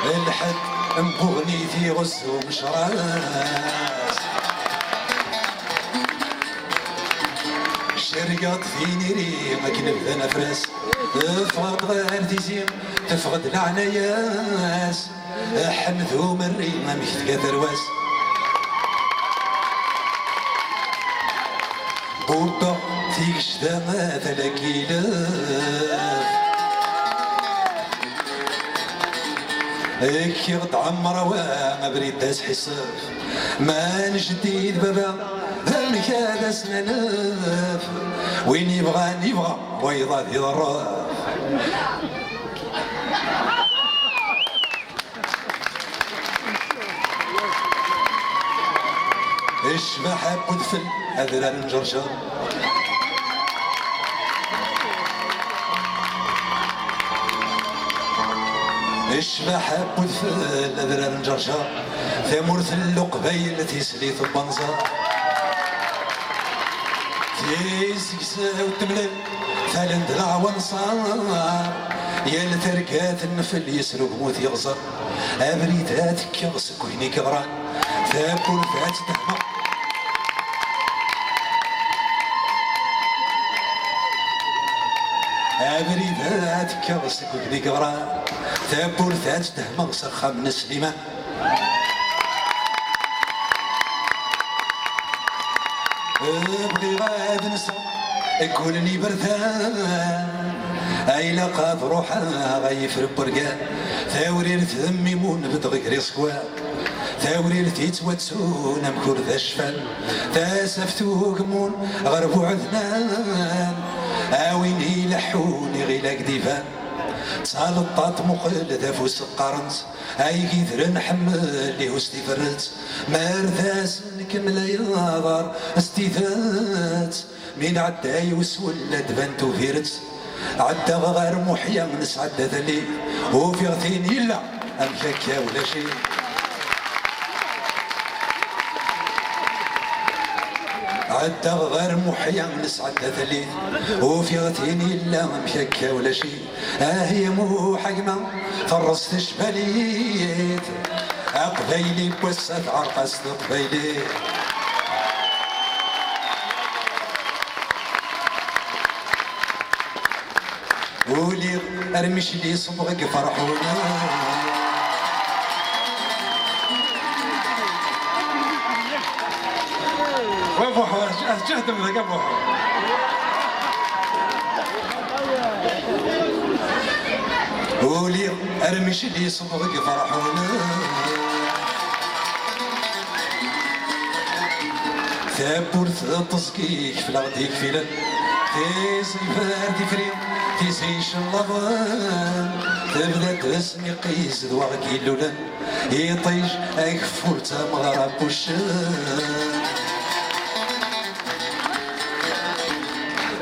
الحد مبغني في غزو مشراس شرقات في نيري ما كنبدا نفرس تفقد غير تيزيم تفقد العناياس حمدو مري ما مشتكى ثرواس بوبا فيك شدا ما تلاقي لاف كي غد عمر وما بريد داس حساب ما نجديد بابا ذلك هذا سنناف وين يبغى يبغى ويضاد يضراف الشبح بدفل هذا نجرجر الشبح بدفل هذا نجرجر ثمرث اللقبيل تيسليث البنزر تيسكسا وتملل ثالند العوان صار يا لتركات النفل يسلو بموت يغزر أبريداتك يغسك ويني كغران ثاكل فات تهمى أبريداتك يغسك ويني كغران ثاكل فات تهمى سرخة من سليمان ابغي غاد نسى كونني بردان اي لقات روحها غيفر برقان ثاورير ثمي مون بدغكري سكوان ثاورير تيتواتسون مكور ذا الشفان ثاسفتو قمون غربو عذنان وين يلحوني غير كديفان سالطات مقلدة فوس القرنت كيثر نحمل ليه استفرت مارثاس نكمل ياضر استيثات من عداي وسولة بنتو فيرت عدا غير محيا نسعد ذلي وفي غثين إلا أمشاكا ولا شي عدا غير محيا نسعد ذلي وفي غثين إلا أمشاكا ولا شي هي مو حقمة فرست شباليت قبيلي بوسط عرقص قبيلي ولي ارمش لي صبغك فرحونا وابوحو جهد من ذاك ابوحو ولي ارمش لي صبغك فرحونا ثابورث تصكيك في الغديك فيلن في صيفار تفريم تيسيش اللظان تبدا تسمي قيس دواغ كيلولان يطيش اكفور تمغرب وشان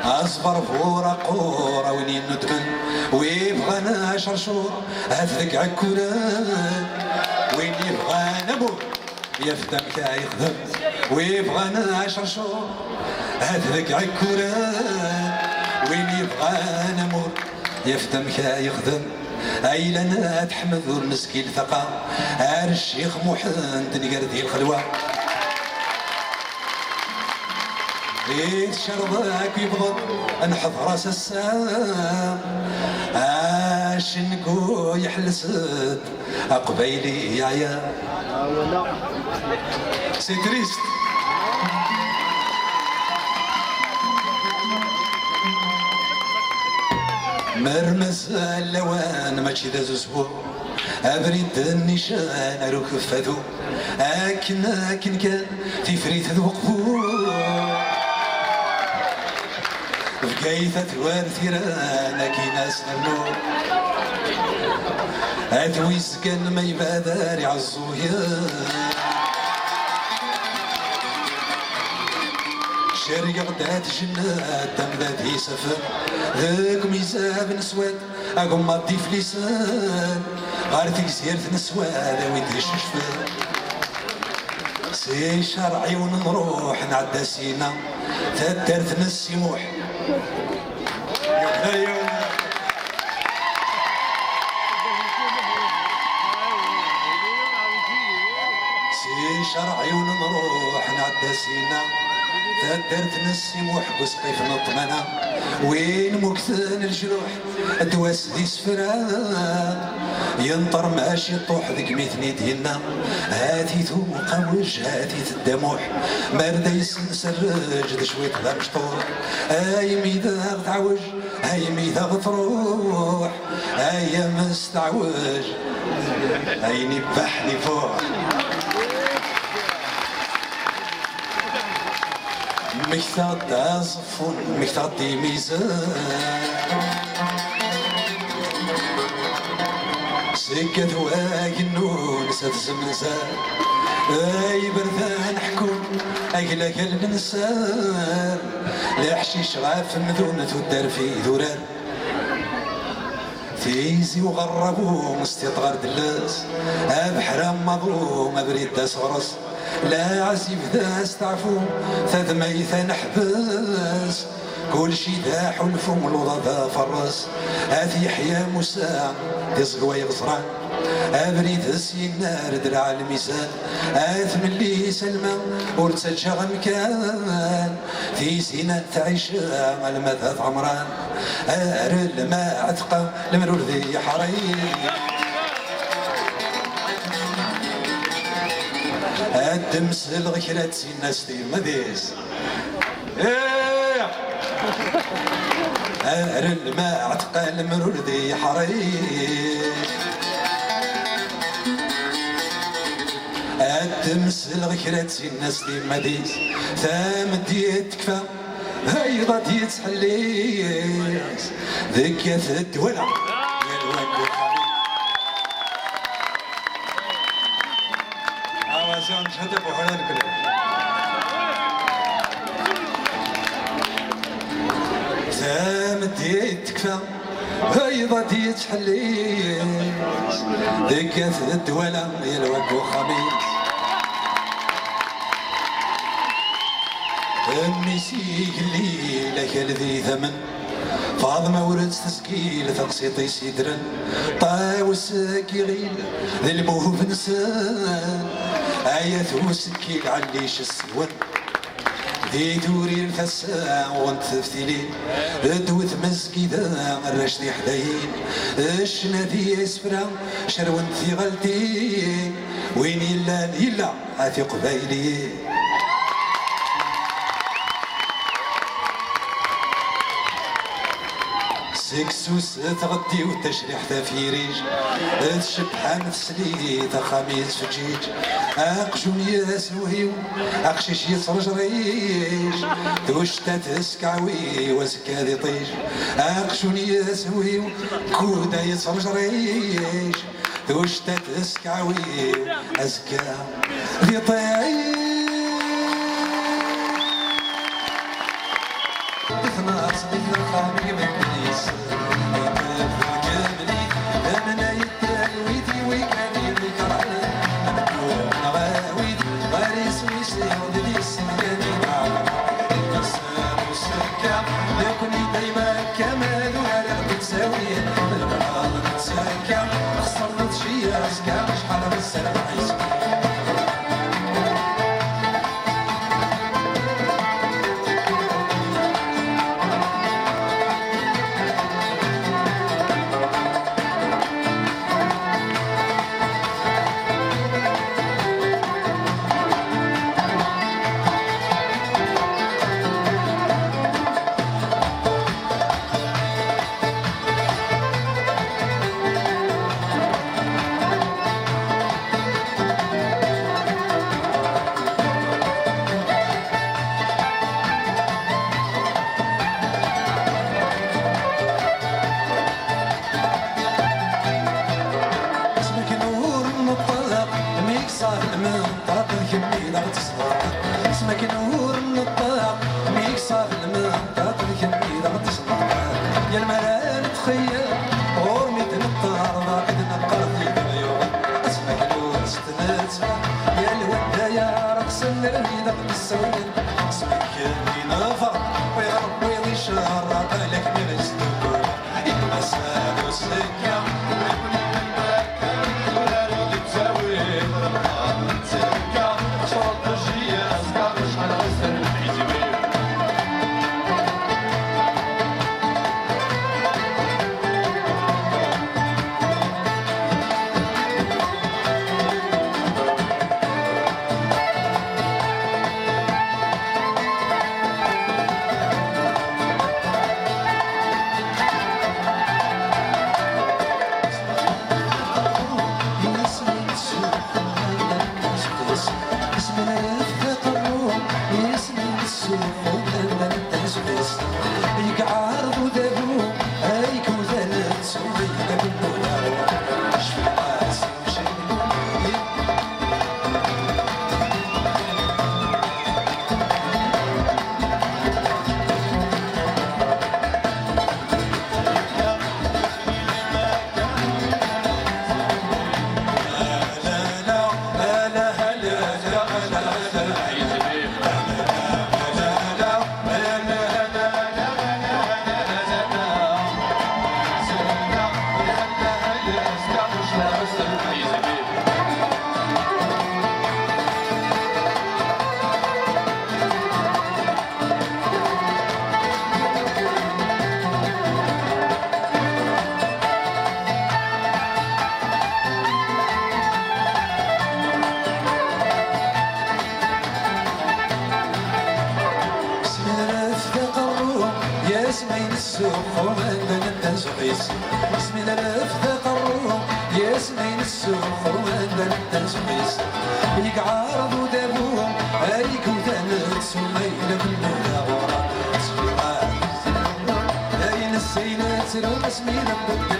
اصبر فورا قورا وين ندمن ويبغانا 10 شهور هذاك عكولان وين يبغانا بو يفدم كيخدم ويبغانا 10 شهور هذاك عكولان وين يبغى نمر يفدم كيخدم لنا تحمد المسكين ثقة الشيخ محمد نقردي الخلوة شربك يبضل نحط راس السام شنكو يحلسد قبيلي يا عيال سي تريست مرمز اللوان ماشي داز اسبوع ابريد النشان اروك فادو اكن كان في فريت ذوقفو بقيثة وارثيرانا كي ناس نمنو اتويس كان ما يبقى داري عالزويا شاري غدات جنات تمداد يسفر ذاك ميزاب نسواد اقوم ما تضيف لسان غارتك زيارت نسواد وين تشفر سي شرعي ونروح نعدى سينا تدرت نسيموح سي شرعي ونروح نعدى سينا تدرت نسي محبس قيف نطمنا وين مكثن الجروح دواس دي سفرا ينطر ماشي طوح ذيك ميثني دينا هاتي توقع وجهاتي الدموح مردا يسنسرج ذا شويت ذا مشطوح اي ميدا تعوج اي ميدا تروح اي مستعوج اي نبحني فوق مكتاد عصفون مكتاد دي ميزان سكت واقنون سات زمنزان اي برثان حكون اقلق الانسان لحشيش غاف مذونة والدار في ذوران تيزي وغربو مستطغر دلاس بحرام مظلوم ابريد داس غرس لا عزيف داس تعفو ثاث ميثا نحبس كل شي ذا حلف ملوضة ذا فرس هذه يحيى موسى تزقوى يغصران ابريد السينار درع الميزان اثم اللي سلمى ورتسجى مكان في سينا تعيش على مذهب عمران ارل ما عتقى المرور ذي حريم الدمس الغكرات سينا ستير مديس ارل ما عتقى المرور ذي حريم الدمس الغكرات الناس دي مديس ثام ديت تكفى هيضة يتحليس ذكية الدولة يا الواد الخليل عوازون شهد بحران كله سامدي تكفى هيضة يتحليس ذكية الدولة يا الواد الخميس أمي سيك الليلة كالذي ثمن فاطمة ورد تسكيل تقسيطي سيدرن طاو الساكي غيل ذي الموهوب نسان آيات وسكيل عليش السون ذي دوري الفسان وانت تفتيلي دوث مسكيدة الرشدي حدايين الشنادي اسفرا شرون في غلتي وين يلا عافي قبايلي سكسوس تغدي والتشريح تفيريج تشبحان تسلي تخاميس فجيج اقجون ياسوهيو اقشيش يصرج ريش توشتا تسكعوي وزكا ذي طيج اقجون ياسوهيو كودا يصرج ريش توشتا تسكعوي ازكا ذي طيج دفنا صديق الخامي من بليس اسمك نور النطاق ميك صاف المنطق الكبير غتصنع يا الملال تخيل ورميت الطار ضاقد نقر في العيون اسمك نور ستنسى يا الودة يا رقص الريدة بالسوين اسمك اللي نفر ويغرب ويضي شهر بالك من الزدور المساء والسكة اسمين السوق ومن الناس قيس اسم الالف ذقروه يا اسمين السوق ومن الناس قيس يك عارض ودابوهم هايك وثالث سمينا بالمولا ورا ترى اسمي لم